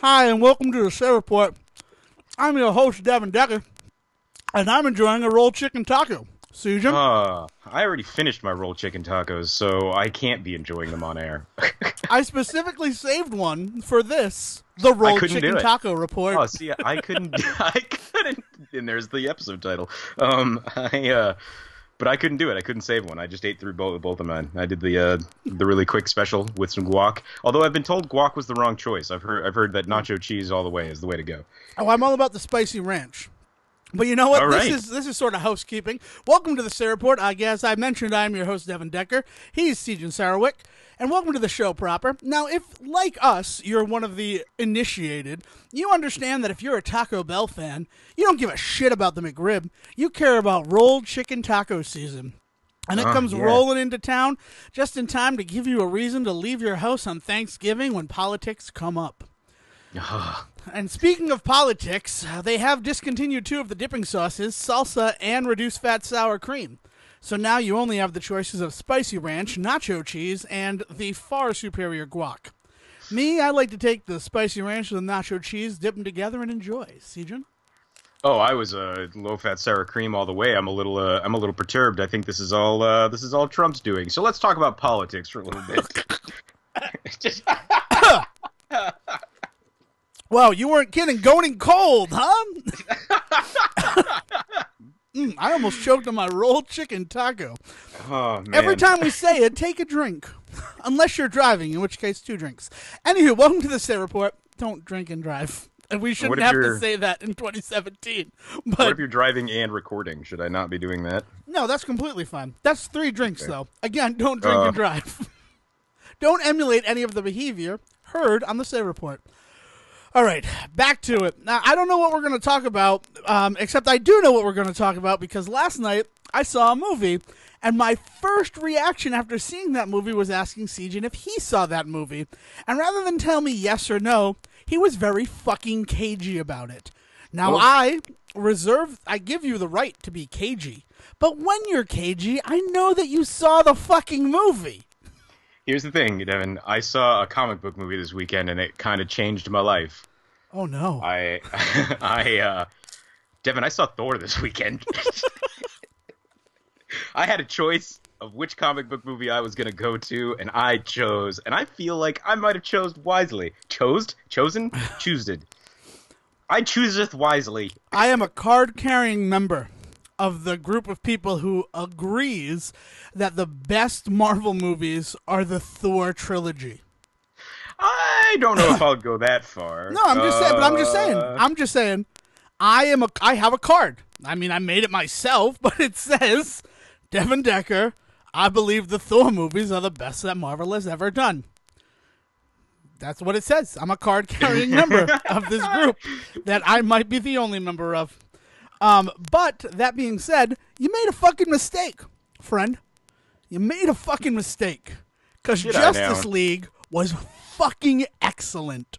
Hi, and welcome to the Say Report. I'm your host, Devon Decker, and I'm enjoying a rolled chicken taco. Sejohn? I already finished my rolled chicken tacos, so I can't be enjoying them on air. I specifically saved one for this, the I rolled couldn't do chicken it. taco report. Oh, see, I couldn't, I couldn't, and there's the episode title. But I couldn't do it. I couldn't save one. I just ate through both of mine. I did the really quick special with some guac. Although I've been told guac was the wrong choice. I've heard that nacho cheese all the way is the way to go. Oh, I'm all about the spicy ranch. But you know what? All right. This is sort of housekeeping. Welcome to the Say Report. As I mentioned, I'm your host, Devon Decker. He's Sejohn Sarowick. And welcome to the show proper. Now, if, like us, you're one of the initiated, you understand that if you're a Taco Bell fan, you don't give a shit about the McRib. You care about rolled chicken taco season. And it comes rolling into town just in time to give you a reason to leave your house on Thanksgiving when politics come up. And speaking of politics, they have discontinued two of the dipping sauces, salsa and reduced fat sour cream. So now you only have the choices of spicy ranch, nacho cheese, and the far superior guac. Me, I like to take the spicy ranch and the nacho cheese, dip them together, and enjoy. Sejohn? Oh, I was low-fat sour cream all the way. I'm a little perturbed. I think this is all Trump's doing. So let's talk about politics for a little bit. Wow, you weren't kidding. Going cold, huh? I almost choked on my rolled chicken taco. Oh, man. Every time we say it, take a drink. Unless you're driving, in which case 2 drinks. Anywho, welcome to the Say Report. Don't drink and drive. And we shouldn't have to say that in 2017. But what if you're driving and recording? Should I not be doing that? No, that's completely fine. That's 3 drinks, though. Again, don't drink and drive. Don't emulate any of the behavior heard on the Say Report. All right, back to it. Now, I don't know what we're going to talk about, except I do know what we're going to talk about because last night I saw a movie, and my first reaction after seeing that movie was asking Sejohn if he saw that movie. And rather than tell me yes or no, he was very fucking cagey about it. Now, I give you the right to be cagey, but when you're cagey, I know that you saw the fucking movie. Here's the thing, Devin. I saw a comic book movie this weekend, and it kind of changed my life. Oh, no. Devin, I saw Thor this weekend. I had a choice of which comic book movie I was going to go to, and I chose, and I feel like I might have chose wisely. Chosen? Choosed. I chooseth wisely. I am a card-carrying member of the group of people who agrees that the best Marvel movies are the Thor trilogy. I don't know if I'll go that far. No, I'm just saying. I have a card. I mean, I made it myself, but it says, Devon Decker, I believe the Thor movies are the best that Marvel has ever done. That's what it says. I'm a card-carrying member of this group that I might be the only member of. But that being said, you made a fucking mistake, friend. You made a fucking mistake. Because Justice League was fucking excellent.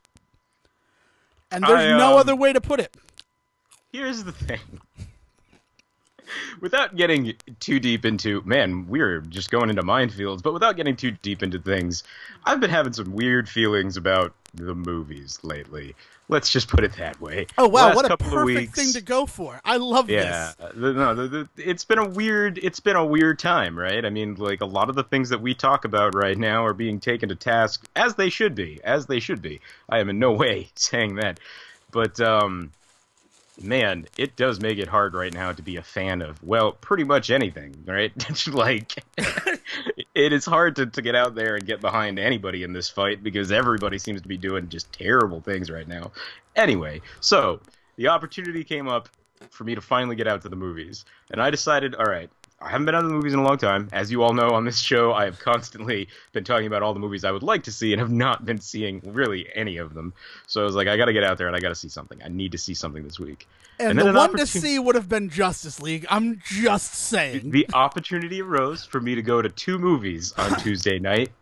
And there's no other way to put it. Here's the thing. Without getting too deep into, man, we're just going into minefields, but without getting too deep into things, I've been having some weird feelings about the movies lately. Let's just put it that way. Oh, wow, what a perfect thing to go for. I love this. Yeah, it's been a weird time, right? I mean, like, a lot of the things that we talk about right now are being taken to task, as they should be. I am in no way saying that. But, man, it does make it hard right now to be a fan of, well, pretty much anything, right? Like, it is hard to get out there and get behind anybody in this fight because everybody seems to be doing just terrible things right now. Anyway, so the opportunity came up for me to finally get out to the movies, and I decided, all right, I haven't been out to the movies in a long time. As you all know on this show, I have constantly been talking about all the movies I would like to see and have not been seeing really any of them. So I was like, I got to get out there and I got to see something. I need to see something this week. And the one to see would have been Justice League. I'm just saying. The opportunity arose for me to go to 2 movies on Tuesday night.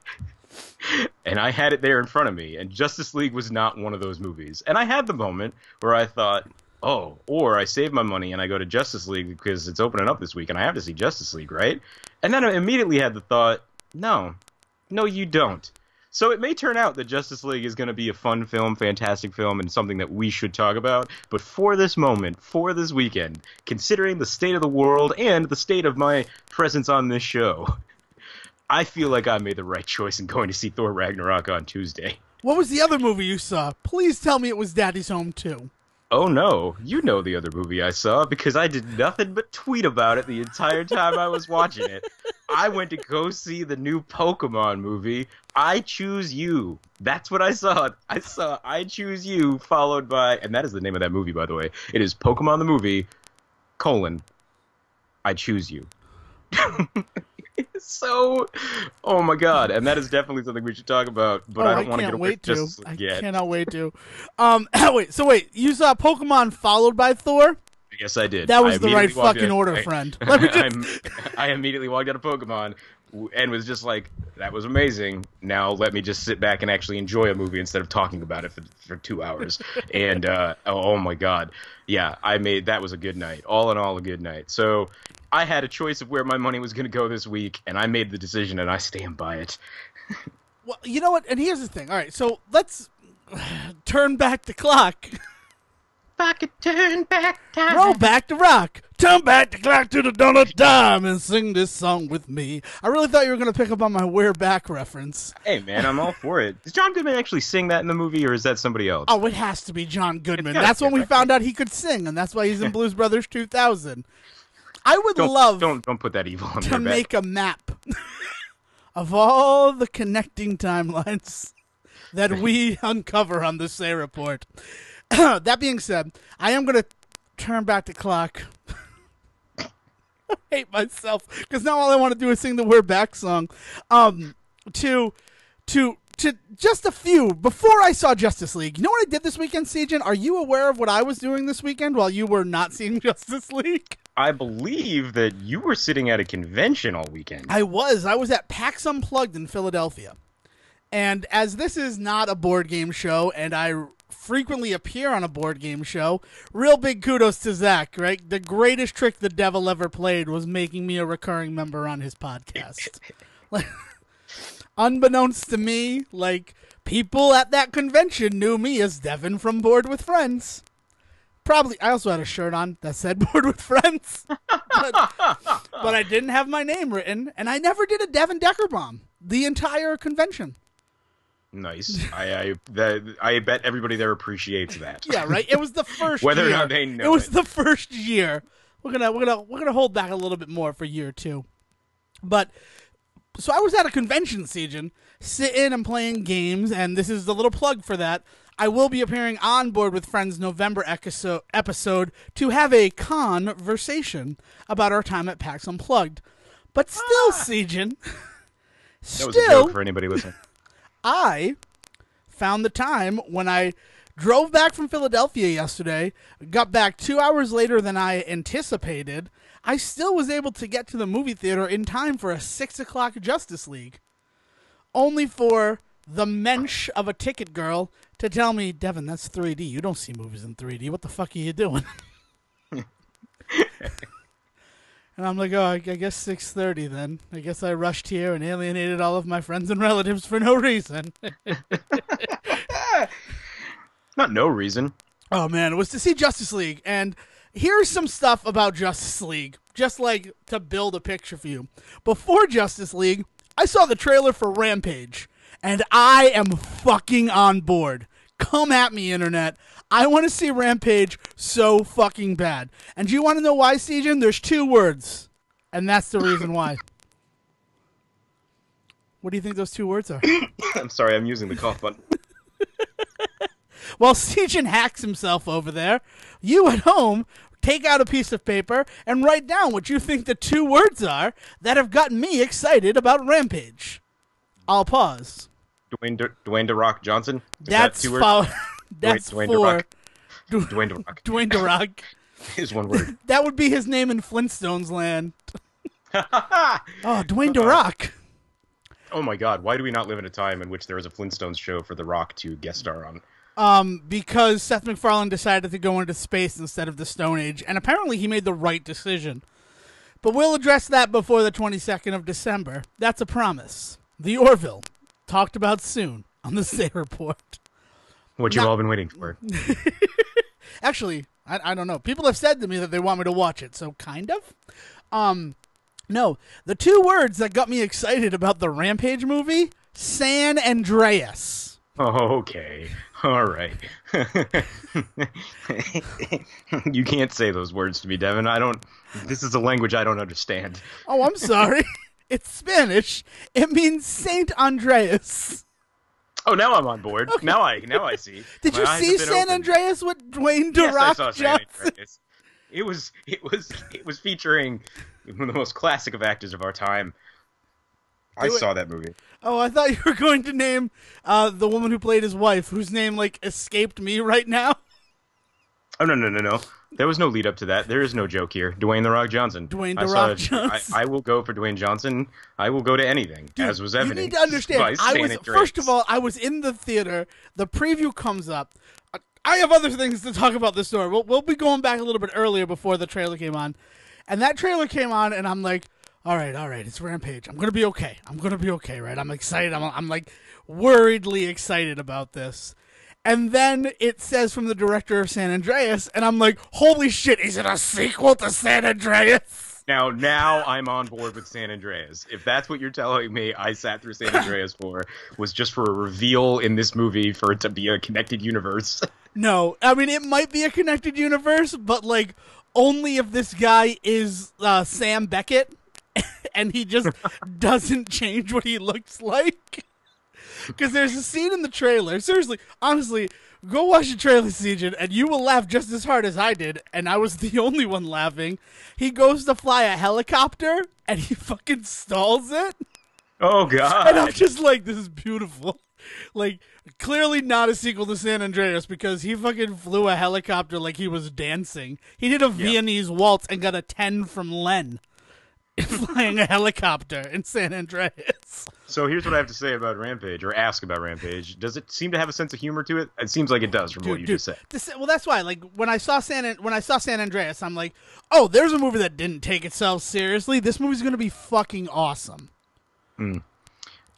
And I had it there in front of me. And Justice League was not one of those movies. And I had the moment where I thought, oh, or I save my money and I go to Justice League because it's opening up this week and I have to see Justice League, right? And then I immediately had the thought, no, you don't. So it may turn out that Justice League is going to be a fun film, fantastic film, and something that we should talk about. But for this moment, for this weekend, considering the state of the world and the state of my presence on this show, I feel like I made the right choice in going to see Thor Ragnarok on Tuesday. What was the other movie you saw? Please tell me it was Daddy's Home 2. Oh no, you know the other movie I saw because I did nothing but tweet about it the entire time I was watching it. I went to go see the new Pokemon movie, I Choose You. That's what I saw. I saw I Choose You followed by, and that is the name of that movie, by the way. It is Pokemon the movie, I Choose You. So, oh my god, and that is definitely something we should talk about, but I don't want to get away from Justice League yet. I cannot wait to. Wait, you saw Pokemon followed by Thor? Yes, I did. That was the right fucking order, friend. I immediately walked out of Pokemon and was just like, that was amazing. Now let me just sit back and actually enjoy a movie instead of talking about it for 2 hours. And, oh my god. Yeah, that was a good night. All in all, a good night. So I had a choice of where my money was going to go this week, and I made the decision, and I stand by it. Well, you know what? And here's the thing. All right, so let's turn back the clock. If I could turn back time. Roll back the rock. Turn back the clock to the dawn of time and sing this song with me. I really thought you were going to pick up on my We're Back reference. Hey, man, I'm all for it. Does John Goodman actually sing that in the movie, or is that somebody else? Oh, it has to be John Goodman. That's when we found out he could sing, and that's why he's in Blues Brothers 2000. I would love don't put that evil on to make a map of all the connecting timelines that we uncover on the Say Report. That being said, I am going to turn back the clock. I hate myself because now all I want to do is sing the We're Back song. To just a few before I saw Justice League. You know what I did this weekend, Sejohn? Are you aware of what I was doing this weekend while you were not seeing Justice League? I believe that you were sitting at a convention all weekend. I was at PAX Unplugged in Philadelphia. And as this is not a board game show, and I frequently appear on a board game show, real big kudos to Zach, right? The greatest trick the devil ever played was making me a recurring member on his podcast. Unbeknownst to me, people at that convention knew me as Devon from Board with Friends. Probably, I also had a shirt on that said Board with Friends. but I didn't have my name written, and I never did a Devon Decker bomb the entire convention. Nice. I bet everybody there appreciates that. Yeah, right. It was the first whether year. or not they know. It was the first year. We're gonna hold back a little bit more for year 2. But so I was at a convention, Sejohn, sitting and playing games, and this is the little plug for that. I will be appearing on Board with Friends November episode to have a conversation about our time at PAX Unplugged. But still, Sejohn, that was a joke for anybody listening. I found the time when I drove back from Philadelphia yesterday, got back 2 hours later than I anticipated. I still was able to get to the movie theater in time for a 6 o'clock Justice League. Only for the mensch of a ticket girl to tell me, Devon, that's 3D. You don't see movies in 3D. What the fuck are you doing? And I'm like, oh, I guess 6:30 then. I guess I rushed here and alienated all of my friends and relatives for no reason. Not no reason. Oh, man, it was to see Justice League. And here's some stuff about Justice League, just like to build a picture for you. Before Justice League, I saw the trailer for Rampage, and I am fucking on board. Come at me, Internet. I want to see Rampage so fucking bad. And do you want to know why, Sejohn? There's 2 words, and that's the reason why. What do you think those 2 words are? I'm sorry, I'm using the cough button. While Sejohn hacks himself over there, you at home take out a piece of paper and write down what you think the 2 words are that have gotten me excited about Rampage. I'll pause. Dwayne The Rock Johnson? That's 2 words? That's Dwayne 4. Dwayne The Rock. Dwayne The Rock. Is 1 word. That would be his name in Flintstones land. Oh, Dwayne The Rock. Oh my god, why do we not live in a time in which there is a Flintstones show for The Rock to guest star on? Because Seth MacFarlane decided to go into space instead of the Stone Age, and apparently he made the right decision. But we'll address that before the 22nd of December. That's a promise. The Orville talked about soon on the Say Report. What you've all been waiting for. Actually, I don't know. People have said to me that they want me to watch it, so kind of. No, the two words that got me excited about the Rampage movie, San Andreas. Oh, okay. All right. You can't say those words to me, Devon. This is a language I don't understand. Oh, I'm sorry. It's Spanish. It means Saint Andreas. Oh, now I'm on board. Okay. Now I see. Did you see San Andreas with Dwayne The Rock Yes, I saw San Johnson? Andreas. It was featuring one of the most classic of actors of our time. I saw that movie. Oh, I thought you were going to name the woman who played his wife, whose name escaped me right now. Oh no! There was no lead up to that. There is no joke here. Dwayne The Rock Johnson. Dwayne The Rock Johnson. I will go for Dwayne Johnson. I will go to anything, Dude, as was evident. You need to understand. First of all, I was in the theater. The preview comes up. I have other things to talk about this story. We'll be going back a little bit earlier before the trailer came on, and that trailer came on, and I'm like, all right, it's Rampage. I'm gonna be okay. Right? I'm excited. I'm like worriedly excited about this. And then it says from the director of San Andreas, and I'm like, holy shit, is it a sequel to San Andreas? Now I'm on board with San Andreas. If that's what you're telling me I sat through San Andreas was just for a reveal in this movie for it to be a connected universe. No, I mean, it might be a connected universe, but only if this guy is Sam Beckett, and he just doesn't change what he looks like. Because there's a scene in the trailer. Seriously, honestly, go watch the trailer, Sejohn, and you will laugh just as hard as I did, and I was the only one laughing. He goes to fly a helicopter, and he fucking stalls it. Oh, God. And I'm just like, this is beautiful. Clearly not a sequel to San Andreas, because he fucking flew a helicopter like he was dancing. He did a Viennese waltz and got a 10 from Len. Flying a helicopter in San Andreas. So here's what I have to say about Rampage, or ask about Rampage. Does it seem to have a sense of humor to it? It seems like it does from what you just said. Well, that's why. When I saw San Andreas, I'm like, oh, there's a movie that didn't take itself seriously. This movie's gonna be fucking awesome.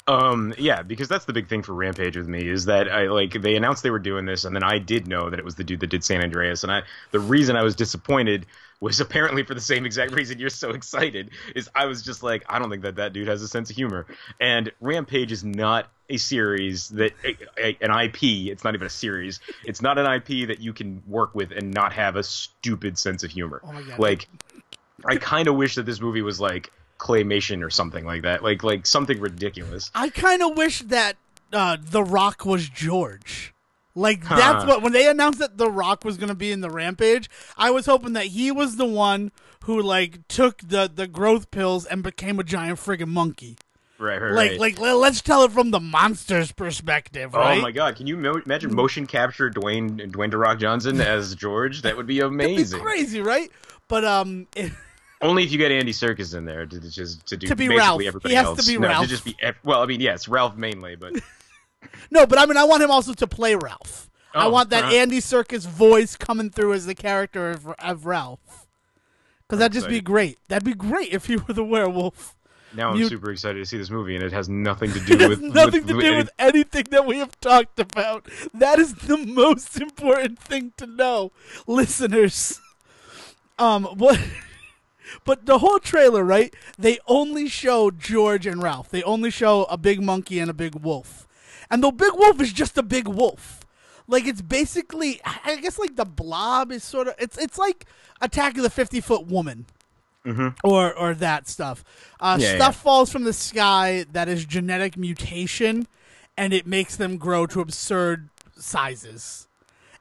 Yeah, because that's the big thing for Rampage with me is that they announced they were doing this, and then I did know that it was the dude that did San Andreas, and the reason I was disappointed was apparently for the same exact reason you're so excited, is I was just like, I don't think that dude has a sense of humor. And Rampage is not a series that an IP, it's not even a series. It's not an IP that you can work with and not have a stupid sense of humor. Oh my God. I kind of wish that this movie was claymation or something like that, like something ridiculous. I kind of wish that The Rock was George. That's what, when they announced that The Rock was going to be in the Rampage, I was hoping that he was the one who took the growth pills and became a giant friggin' monkey. Right. Let's tell it from the monster's perspective, right? Oh my God, can you imagine motion capture Dwayne The Rock Johnson as George? That would be amazing. That'd be crazy, right? But only if you get Andy Serkis in there to do be basically Ralph. everybody He has else. to be No, Ralph. to just be yes, Ralph mainly, but no, but I want him also to play Ralph. I Oh, want that Andy Serkis voice coming through as the character of Ralph. Because that'd just be great. That'd be great if he were the werewolf. Now I'm super excited to see this movie, and it has nothing to do with anything that we have talked about. That is the most important thing to know, listeners. But the whole trailer, right? They only show George and Ralph. They only show a big monkey and a big wolf. And the big wolf is just a big wolf. It's basically, I guess, the Blob is sort of, it's like Attack of the 50-Foot Woman. Mm-hmm. Or that stuff. Stuff falls from the sky that is genetic mutation, and it makes them grow to absurd sizes.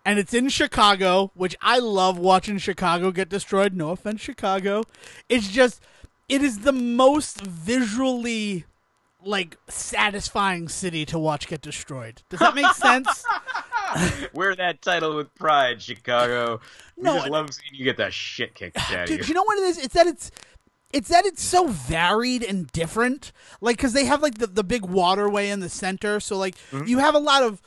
And it's in Chicago, which I love watching Chicago get destroyed. No offense, Chicago. It's just, it is the most visually, satisfying city to watch get destroyed. Does that make sense? Wear that title with pride, Chicago. No, we just love seeing you get that shit kicked out of you. Dude, you know what it is? It's that it's so varied and different. Because they have the big waterway in the center, so you have a lot of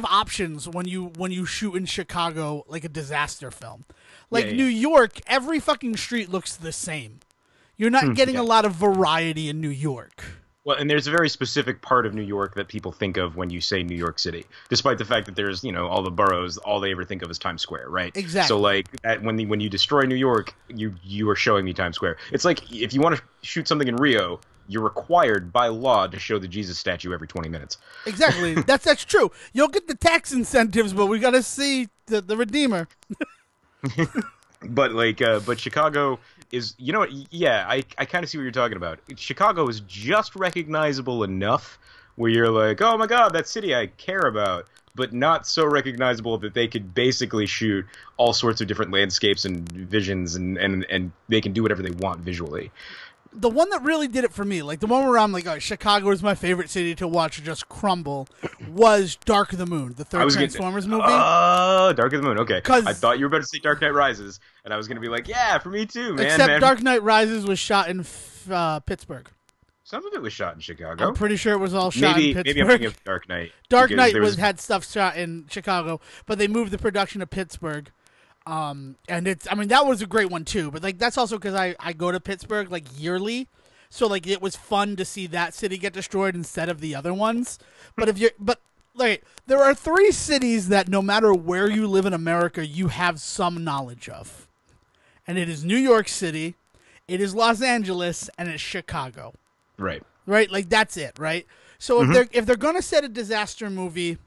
options when you shoot in Chicago, a disaster film. New York, every fucking street looks the same. You're not getting a lot of variety in New York. Well, and there's a very specific part of New York that people think of when you say New York City, despite the fact that there's, all the boroughs, all they ever think of is Times Square, right? Exactly. So, like, when you destroy New York, you are showing me Times Square. It's like if you want to shoot something in Rio, you're required by law to show the Jesus statue every 20 minutes. Exactly. That's true. You'll get the tax incentives, but we got to see the Redeemer. But Chicago is, yeah, I kind of see what you're talking about. Chicago is just recognizable enough where you're like, oh my god, that city I care about, but not so recognizable that they could basically shoot all sorts of different landscapes and visions, and they can do whatever they want visually. The one that really did it for me, like the one where I'm like, oh, Chicago is my favorite city to watch just crumble, was Dark of the Moon, the third Transformers movie. Dark of the Moon, okay. I thought you were about to say Dark Knight Rises, and I was going to be like, yeah, for me too, man. Except Dark Knight Rises was shot in Pittsburgh. Some of it was shot in Chicago. I'm pretty sure it was all shot in Pittsburgh. Maybe I'm thinking of Dark Knight. Dark Knight had stuff shot in Chicago, but they moved the production to Pittsburgh. And that was a great one too, but like that's also because I go to Pittsburgh like yearly, so like it was fun to see that city get destroyed instead of the other ones. But there are 3 cities that no matter where you live in America, you have some knowledge of, and it is New York City, it is Los Angeles, and it's Chicago. Right. Like that's it. Right. So if they're gonna set a disaster movie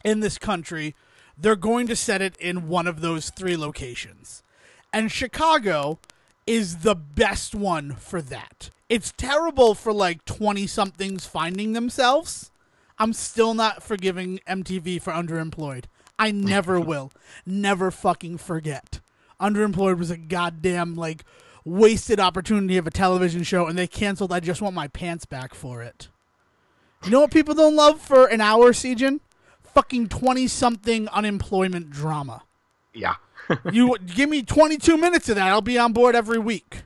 in this country, they're going to set it in one of those 3 locations. And Chicago is the best one for that. It's terrible for like 20-somethings finding themselves. I'm still not forgiving MTV for Underemployed. I never will. Never fucking forget. Underemployed was a goddamn like wasted opportunity of a television show, and they canceled I Just Want My Pants Back for it. You know what people don't love for an hour, Sejohn? Fucking 20-something unemployment drama. Yeah. You give me 22 minutes of that, I'll be on board every week.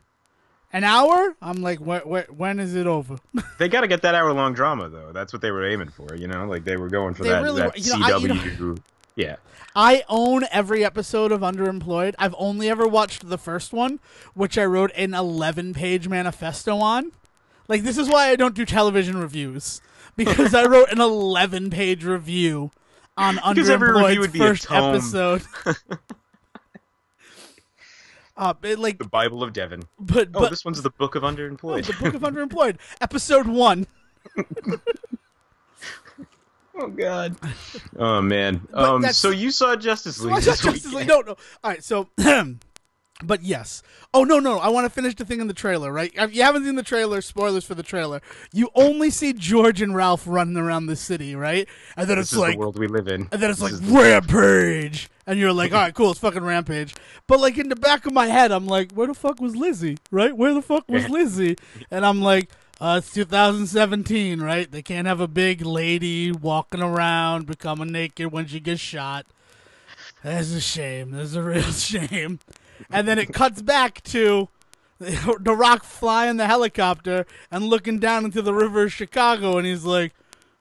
An hour? I'm like, when is it over? They got to get that hour-long drama, though. That's what they were aiming for, Like, they were going for that CW. Yeah. I own every episode of Underemployed. I've only ever watched the first one, which I wrote an 11-page manifesto on. Like, this is why I don't do television reviews. Because I wrote an 11-page review on Underemployed's first episode. The Bible of Devon. But this one's the Book of Underemployed. The Book of Underemployed. Episode 1. Oh, God. Oh, man. So you saw Justice League No. All right, so... But yes. Oh, no. I want to finish the thing in the trailer, right? If you haven't seen the trailer, spoilers for the trailer. You only see George and Ralph running around the city, right? And then this is the world we live in. And then it's like, Rampage! And you're like, all right, cool, it's fucking Rampage. But, like, in the back of my head, I'm like, where the fuck was Lizzie, right? Where the fuck was Lizzie? And I'm like, it's 2017, right? They can't have a big lady walking around, becoming naked when she gets shot. That's a shame. That's a real shame. And then it cuts back to The Rock flying the helicopter and looking down into the river of Chicago, and he's like,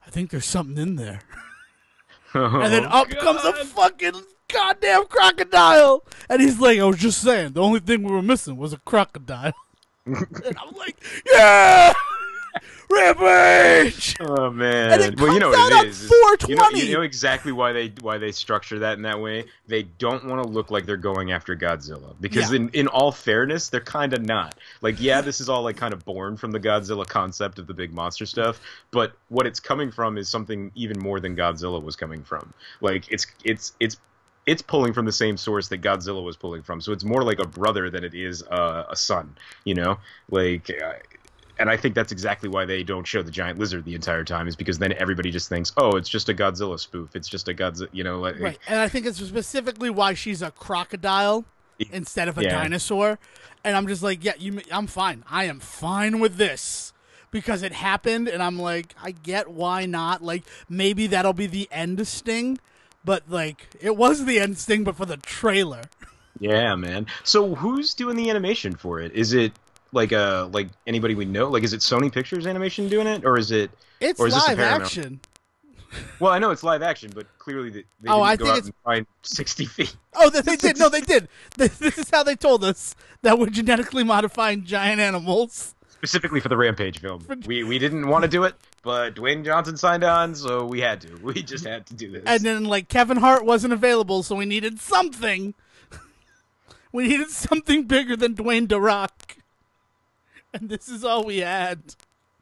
I think there's something in there. And then up comes a fucking goddamn crocodile. And he's like, I was just saying, the only thing we were missing was a crocodile. And I'm like, yeah! Rampage! Oh man! And it comes you know out what it is. 420. You know exactly why they structure that in that way. They don't want to look like they're going after Godzilla because in all fairness, they're kind of not. Like, yeah, this is all like kind of born from the Godzilla concept of the big monster stuff, but what it's coming from is something even more than Godzilla was coming from. Like, it's pulling from the same source that Godzilla was pulling from, so it's more like a brother than it is a son. Like. And I think that's exactly why they don't show the giant lizard the entire time, is because then everybody just thinks, oh, it's just a Godzilla spoof. It's just a Godzilla, right. And I think it's specifically why she's a crocodile instead of a dinosaur. And I'm just like, I'm fine. I am fine with this because it happened. And I'm like, I get why not. Like, maybe that'll be the end of Sting. But, like, it was the end of Sting, but for the trailer. Yeah, man. So who's doing the animation for it? Is it... Like anybody we know? Like, is it Sony Pictures Animation doing it, or is it? It's or is live action. Well, I know it's live action, but clearly they didn't go out and find 60 feet. Oh, they did. No, they did. This is how they told us that we're genetically modifying giant animals. Specifically for the Rampage film. We didn't want to do it, but Dwayne Johnson signed on, so we had to. We just had to do this. And then, like, Kevin Hart wasn't available, so we needed something. We needed something bigger than Dwayne The Rock. And this is all we had.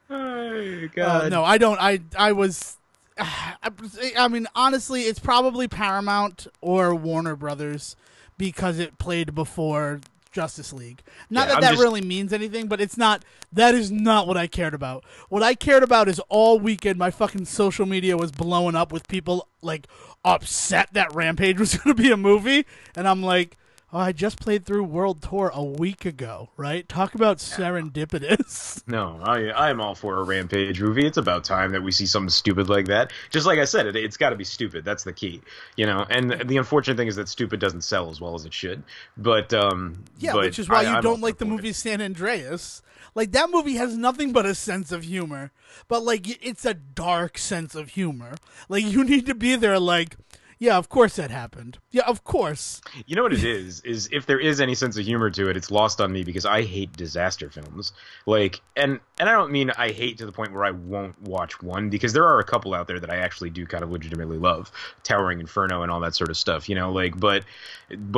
Oh, God. No, I don't. I was... I mean, honestly, it's probably Paramount or Warner Brothers because it played before Justice League. Not that really means anything, but it's not. That is not what I cared about. What I cared about is all weekend my fucking social media was blowing up with people like upset that Rampage was going to be a movie, and I'm like, oh, I just played through World Tour a week ago, right? Talk about serendipitous. No, I'm all for a Rampage movie. It's about time that we see something stupid like that. Just like I said, it's got to be stupid. That's the key, you know. And the unfortunate thing is that stupid doesn't sell as well as it should. But which is why you don't like the movie San Andreas. Like, that movie has nothing but a sense of humor, but like it's a dark sense of humor. Like, you need to be there, like. Yeah, of course that happened. Yeah, of course. You know what it is if there is any sense of humor to it, it's lost on me because I hate disaster films. Like, and I don't mean I hate to the point where I won't watch one, because there are a couple out there that I actually do kind of legitimately love. Towering Inferno and all that sort of stuff, you know, like, but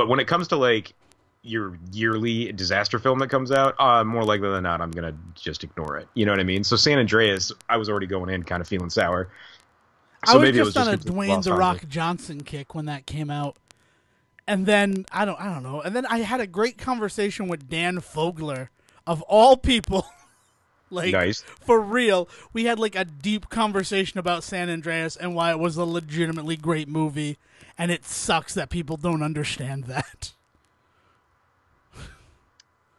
when it comes to, like, your yearly disaster film that comes out, more likely than not, I'm going to just ignore it. You know what I mean? So San Andreas, I was already going in kind of feeling sour. So I was just on a Dwayne The Rock Johnson kick when that came out, and then I don't know. And then I had a great conversation with Dan Fogler, of all people. Like, nice. For real, we had like a deep conversation about San Andreas and why it was a legitimately great movie, and it sucks that people don't understand that.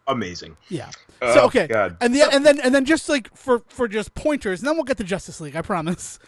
Amazing. Yeah. So okay, God. and then just like for just pointers, and then we'll get to Justice League. I promise.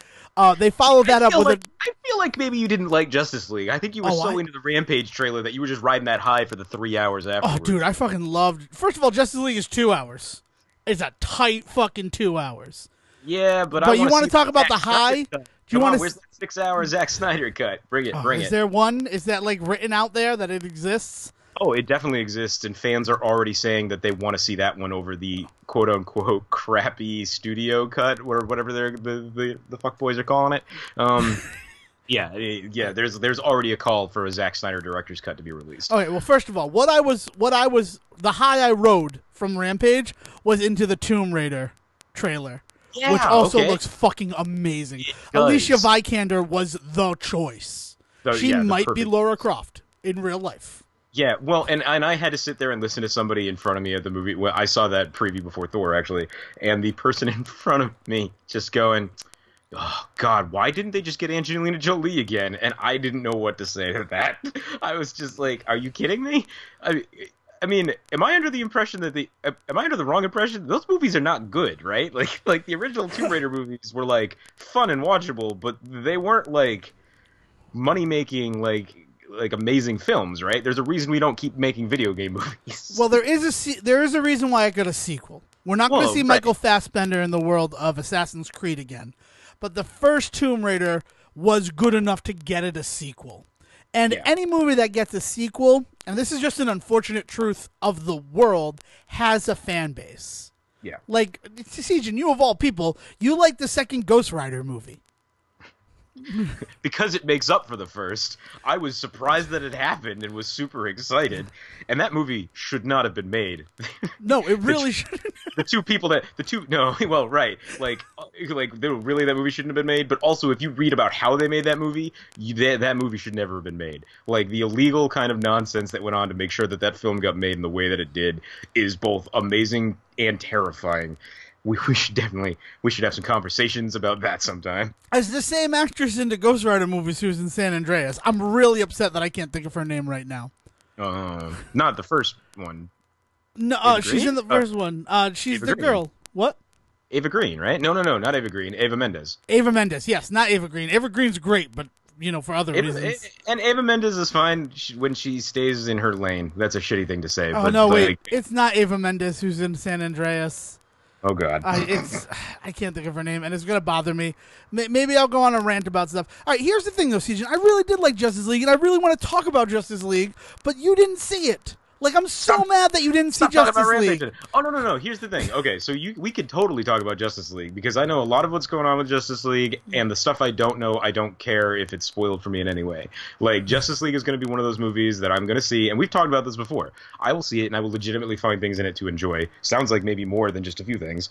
They followed that up with I feel like maybe you didn't like Justice League. I think you were so into the Rampage trailer that you were just riding that high for the 3 hours afterwards. Oh, dude, I fucking loved... First of all, Justice League is 2 hours. It's a tight fucking 2 hours. Yeah, but you want to talk about the high? Do you want to? Where's that 6 hour Zack Snyder cut? Bring it, bring it. Is there one? Is that like written out there that it exists? Oh, it definitely exists, and fans are already saying that they want to see that one over the quote-unquote crappy studio cut, or whatever the fuckboys are calling it. Yeah. There's already a call for a Zack Snyder director's cut to be released. Okay, well, first of all, the high I rode from Rampage was into the Tomb Raider trailer, which also looks fucking amazing. Alicia Vikander was the choice. She might be Lara Croft in real life. Yeah, well, and I had to sit there and listen to somebody in front of me at the movie. Well, I saw that preview before Thor, actually, and the person in front of me just going, oh, God, why didn't they just get Angelina Jolie again? And I didn't know what to say to that. I was just like, are you kidding me? I mean, am I under the wrong impression? Those movies are not good, right? Like the original Tomb Raider movies were, like, fun and watchable, but they weren't, like, money-making, like amazing films, right? There's a reason we don't keep making video game movies. Well, there is a reason why I got a sequel. We're not going to see Michael Fassbender in the world of Assassin's Creed again, but the first Tomb Raider was good enough to get it a sequel. And any movie that gets a sequel, and this is just an unfortunate truth of the world, has a fan base. Yeah. Like, Sejohn, you of all people, you like the second Ghost Rider movie. Because it makes up for the first. I was surprised that it happened and was super excited. And that movie should not have been made. No, it really shouldn't. Right. Like really that movie shouldn't have been made. But also, if you read about how they made that movie, that movie should never have been made. Like, the illegal kind of nonsense that went on to make sure that film got made in the way that it did is both amazing and terrifying. We should have some conversations about that sometime. As the same actress in the Ghost Rider movies who's in San Andreas, I'm really upset that I can't think of her name right now. Not the first one. No, she's in the first one. She's Ava the girl. Green. What? Ava Green, right? No, not Ava Green. Ava Mendes. Ava Mendes, yes, not Ava Green. Ava Green's great, but for other reasons. And Ava Mendes is fine when she stays in her lane. That's a shitty thing to say. Oh, no, wait. It's not Ava Mendes who's in San Andreas. Oh, God. I can't think of her name, and it's going to bother me. Maybe I'll go on a rant about stuff. All right, here's the thing, though, Sejohn. I really did like Justice League, and I really want to talk about Justice League, but you didn't see it. Like, I'm so mad that you didn't see Stop talking Justice about League. Rampage. Oh, no. Here's the thing. Okay, so we could totally talk about Justice League, because I know a lot of what's going on with Justice League, and the stuff I don't know, I don't care if it's spoiled for me in any way. Like, Justice League is going to be one of those movies that I'm going to see, and we've talked about this before. I will see it, and I will legitimately find things in it to enjoy. Sounds like maybe more than just a few things.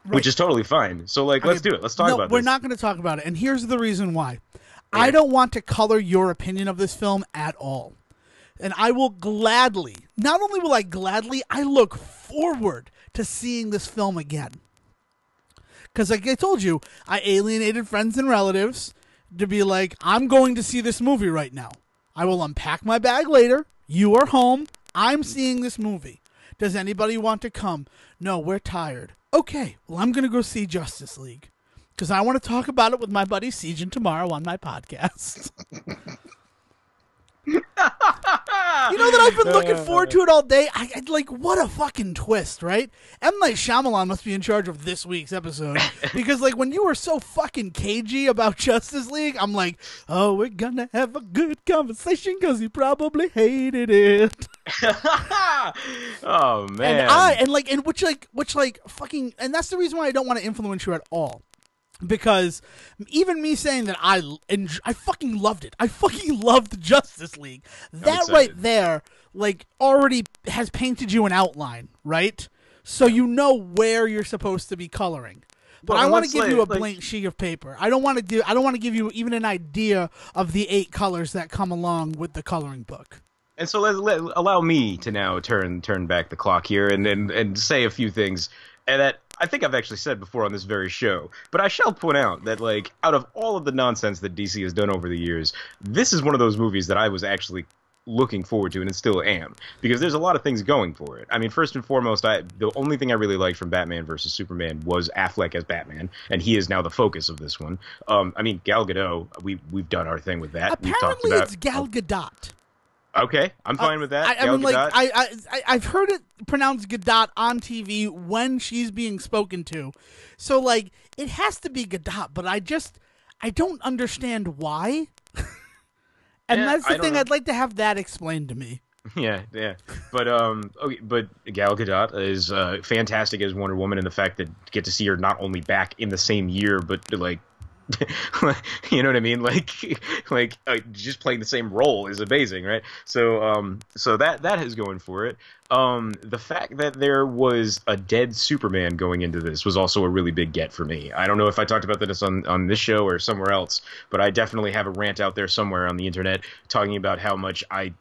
Right. Which is totally fine. So, like, let's do it. Let's talk about this. We're not going to talk about it, and here's the reason why. Yeah. I don't want to color your opinion of this film at all. And I will gladly, not only will I gladly, I look forward to seeing this film again. Because like I told you, I alienated friends and relatives to be like, I'm going to see this movie right now. I will unpack my bag later. You are home. I'm seeing this movie. Does anybody want to come? No, we're tired. Okay, well, I'm going to go see Justice League. Because I want to talk about it with my buddy Sejohn tomorrow on my podcast. You know that I've been looking forward to it all day. I like, what a fucking twist, right? M. Night Shyamalan must be in charge of this week's episode, because like when you were so fucking cagey about Justice League, I'm like, oh, we're gonna have a good conversation because you probably hated it. Oh man, and that's the reason why I don't want to influence you at all. Because even me saying that I fucking loved it. I fucking loved Justice League. That right there, like, already has painted you an outline, right? So you know where you're supposed to be coloring. But I want to give you a blank sheet of paper. I don't want to give you even an idea of the 8 colors that come along with the coloring book. And so allow me to now turn back the clock here and say a few things that I think I've actually said before on this very show, but I shall point out that, like, out of all of the nonsense that DC has done over the years, this is one of those movies that I was actually looking forward to, and still am, because there's a lot of things going for it. I mean, first and foremost, the only thing I really liked from Batman versus Superman was Affleck as Batman, and he is now the focus of this one. I mean, Gal Gadot, we've done our thing with that. Apparently, it's Gal Gadot. Okay, I'm fine with that. I mean, like, I've heard it pronounced Gadot on TV when she's being spoken to. So, like, it has to be Gadot, but I don't understand why. And that's the thing, I'd like to have that explained to me. Yeah. But but Gal Gadot is fantastic as Wonder Woman, and the fact that you get to see her not only back in the same year, but, like, you know what I mean? Like just playing the same role is amazing, right? So that is going for it. The fact that there was a dead Superman going into this was also a really big get for me. I don't know if I talked about this on this show or somewhere else, but I definitely have a rant out there somewhere on the internet talking about how much I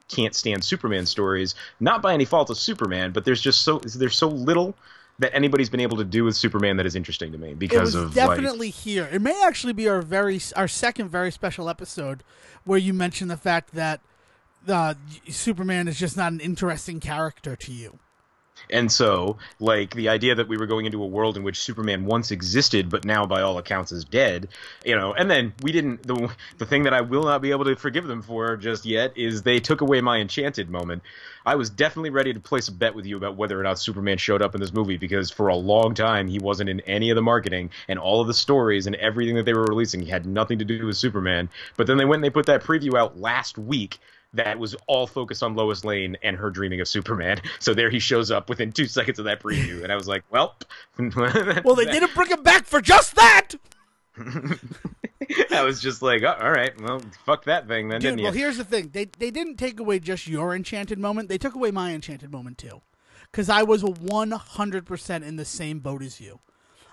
can't stand Superman stories, not by any fault of Superman, but there's so little that anybody's been able to do with Superman that is interesting to me because of definitely here. It may actually be our second very special episode where you mention the fact that Superman is just not an interesting character to you. And so, like, the idea that we were going into a world in which Superman once existed, but now, by all accounts, is dead, you know, and then we didn't, the thing that I will not be able to forgive them for just yet is they took away my Enchanted moment. I was definitely ready to place a bet with you about whether or not Superman showed up in this movie, because for a long time, he wasn't in any of the marketing, and all of the stories and everything that they were releasing had nothing to do with Superman. But then they went and they put that preview out last week that was all focused on Lois Lane and her dreaming of Superman. So there he shows up within 2 seconds of that preview. And I was like, well... well, they didn't bring him back for just that! I was just like, oh, all right, well, fuck that thing then, didn't you? Well, here's the thing. They didn't take away just your enchanted moment. They took away my enchanted moment, too. Because I was 100% in the same boat as you.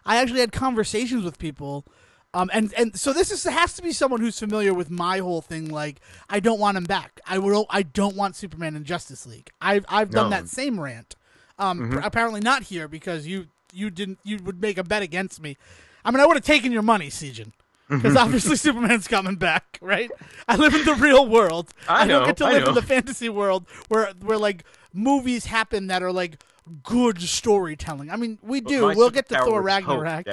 I actually had conversations with people... and so this has to be someone who's familiar with my whole thing. Like, I don't want him back. I don't want Superman in Justice League. I've done that same rant. Apparently not here, because you would make a bet against me. I mean, I would have taken your money, Sejohn, because obviously Superman's coming back, right? I live in the real world. I don't get to live in the fantasy world where like movies happen that are like good storytelling. I mean, we do. We'll get to Thor Ragnarok.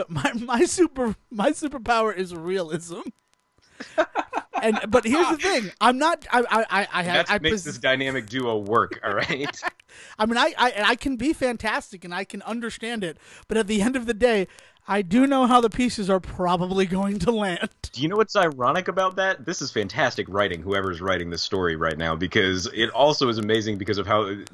My superpower is realism. But here's the thing. I'm not. That makes this dynamic duo work. All right. I mean, I can be fantastic and I can understand it, but at the end of the day, I do know how the pieces are probably going to land. Do you know what's ironic about that? This is fantastic writing, whoever's writing this story right now, because it also is amazing because of how it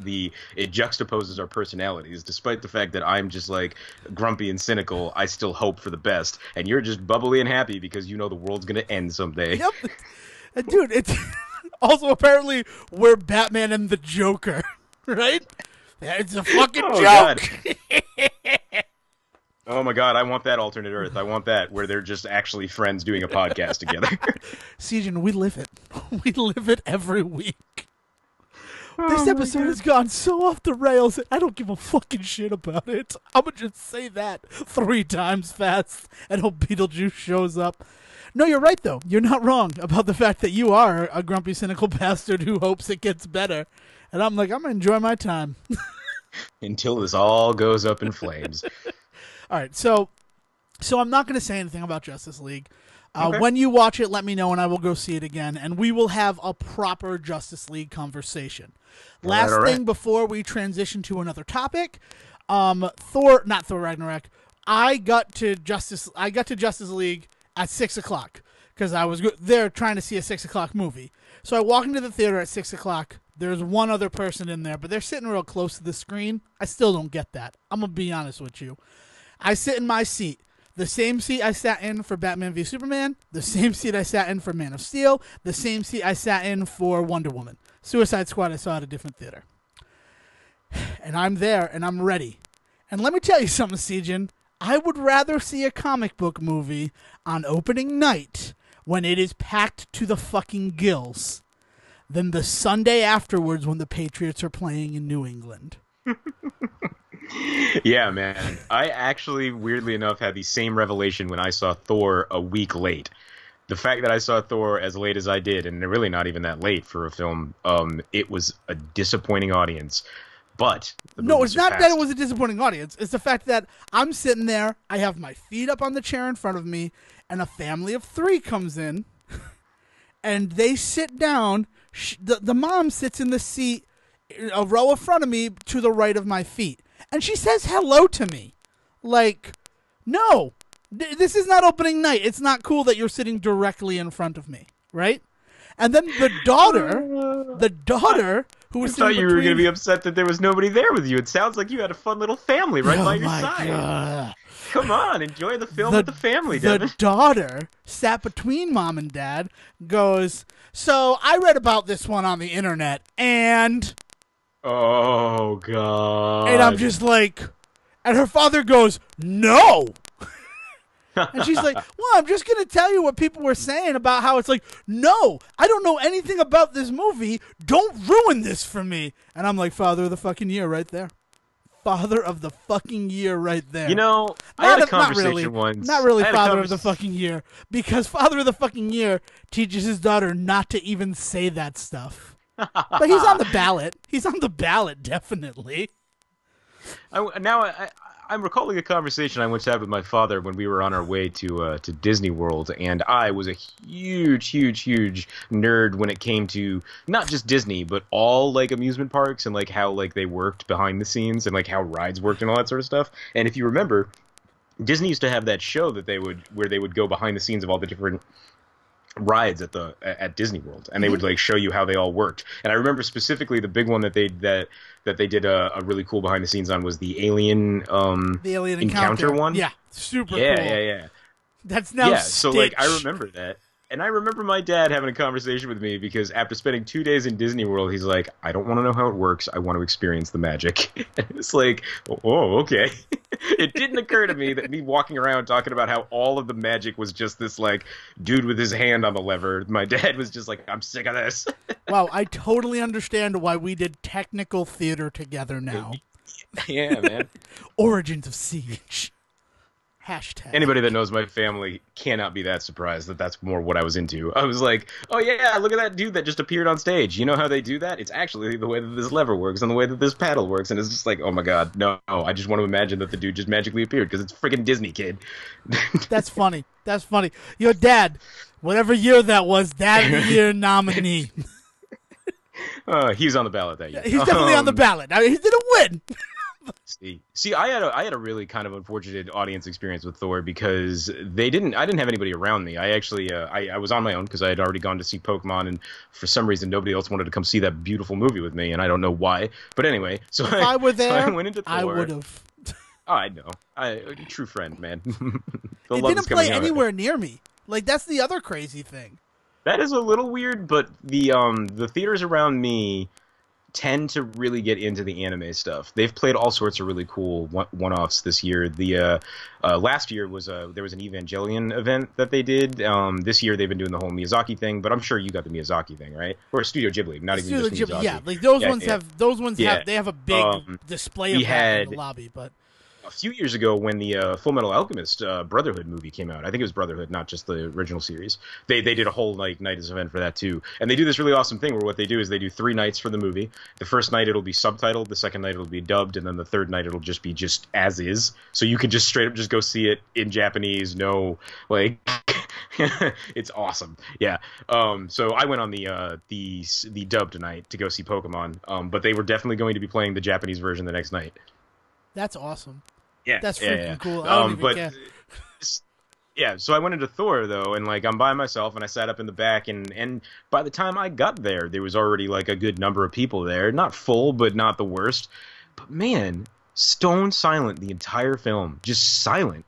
juxtaposes our personalities. Despite the fact that I'm just like grumpy and cynical, I still hope for the best, and you're just bubbly and happy because you know the world's gonna end someday. Yep. Dude, it's also apparently we're Batman and the Joker, right? It's a fucking joke. Oh my god, I want that alternate Earth. I want that, where they're just actually friends doing a podcast together. Sejohn, we live it. We live it every week. This episode has gone so off the rails, I don't give a fucking shit about it. I'm gonna just say that 3 times fast and hope Beetlejuice shows up. No, you're right, though. You're not wrong about the fact that you are a grumpy, cynical bastard who hopes it gets better. And I'm like, I'm gonna enjoy my time. Until this all goes up in flames. All right, so I'm not going to say anything about Justice League. Okay. When you watch it, let me know, and I will go see it again, and we will have a proper Justice League conversation. Last thing before we transition to another topic, not Thor Ragnarok. I got to Justice League at 6:00 because I was there trying to see a 6:00 movie. So I walk into the theater at 6:00. There's one other person in there, but they're sitting real close to the screen. I still don't get that. I'm gonna be honest with you. I sit in my seat, the same seat I sat in for Batman v Superman, the same seat I sat in for Man of Steel, the same seat I sat in for Wonder Woman. Suicide Squad I saw at a different theater. And I'm there, and I'm ready. And let me tell you something, Sejohn. I would rather see a comic book movie on opening night when it is packed to the fucking gills than the Sunday afterwards when the Patriots are playing in New England. Yeah, man. I actually, weirdly enough, had the same revelation when I saw Thor a week late. The fact that I saw Thor as late as I did, and really not even that late for a film, it was a disappointing audience. But no, it's not that it was a disappointing audience. It's the fact that I'm sitting there, I have my feet up on the chair in front of me, and a family of 3 comes in, and they sit down. The mom sits in the seat, a row in front of me, to the right of my feet. And she says hello to me. Like, no, this is not opening night. It's not cool that you're sitting directly in front of me, right? And then the daughter who was sitting I thought you were going to be upset that there was nobody there with you. It sounds like you had a fun little family right by your side. God. Come on, enjoy the film with the family, Devon. The daughter sat between mom and dad, goes, so I read about this one on the internet, and... Oh, God. And I'm just like... And her father goes, no! And she's like, well, I'm just going to tell you what people were saying about how it's like, no, I don't know anything about this movie. Don't ruin this for me. And I'm like, Father of the fucking year right there. Father of the fucking year right there. You know, I had a conversation once. Not really Father of the fucking year. Because Father of the fucking year teaches his daughter not to even say that stuff. But he's on the ballot. He's on the ballot, definitely. I'm recalling a conversation I once had with my father when we were on our way to Disney World, and I was a huge nerd when it came to not just Disney, but all like amusement parks and like how like they worked behind the scenes and like how rides worked and all that sort of stuff. And if you remember, Disney used to have that show that they would go behind the scenes of all the different rides at Disney World, and they would like show you how they all worked. And I remember specifically the big one that they did a really cool behind the scenes on was the Alien Encounter one. Yeah, super cool. Yeah. That's now so like I remember that. And I remember my dad having a conversation with me because after spending 2 days in Disney World, he's like, I don't want to know how it works. I want to experience the magic. And it's like, oh, okay. It didn't occur to me that me walking around talking about how all of the magic was just this, like, dude with his hand on the lever. My dad was just like, I'm sick of this. Wow, I totally understand why we did technical theater together now. Yeah, man. Origins of Siege. Hashtag. Anybody that knows my family cannot be that surprised that that's more what I was into. I was like, oh yeah, look at that dude that just appeared on stage. You know how they do that? It's actually the way that this lever works and the way that this paddle works. And it's just like, oh my god, no. I just want to imagine that the dude just magically appeared because it's freaking Disney, kid. That's funny. That's funny. Your dad, whatever year that was, Dad of the Year nominee. He's on the ballot that year. He's definitely on the ballot. I mean, he didn't win. See, I had a really kind of unfortunate audience experience with Thor because I didn't have anybody around me. I actually I was on my own because I had already gone to see Pokemon, and for some reason nobody else wanted to come see that beautiful movie with me, and I don't know why. But anyway, If I were so I there, went into Thor. I would have. Oh, I know. A true friend, man. The It love is didn't play coming out. anywhere near me. Like, that's the other crazy thing. That is a little weird, but the theaters around me tend to really get into the anime stuff. They've played all sorts of really cool one-offs this year. The last year was there was an Evangelion event that they did. This year they've been doing the whole Miyazaki thing, but I'm sure you got the Miyazaki thing, right? Or Studio Ghibli, not even just Miyazaki. Yeah, like those ones have they have a big display of that in the lobby, but a few years ago when the Full Metal Alchemist Brotherhood movie came out. I think it was Brotherhood, not just the original series. They did a whole night event for that too. And they do this really awesome thing where what they do is they do 3 nights for the movie. The first night it'll be subtitled, the second night it'll be dubbed, and then the third night it'll just be just as is. So you can just straight up just go see it in Japanese, no like it's awesome. Yeah. So I went on the dubbed night to go see Pokemon. But they were definitely going to be playing the Japanese version the next night. that's awesome. Yeah, That's freaking cool. I don't even care. Yeah, so I went into Thor though, and like I'm by myself, and I sat up in the back, and by the time I got there, there was already like a good number of people there, not full, but not the worst. But man, stone silent the entire film, just silent,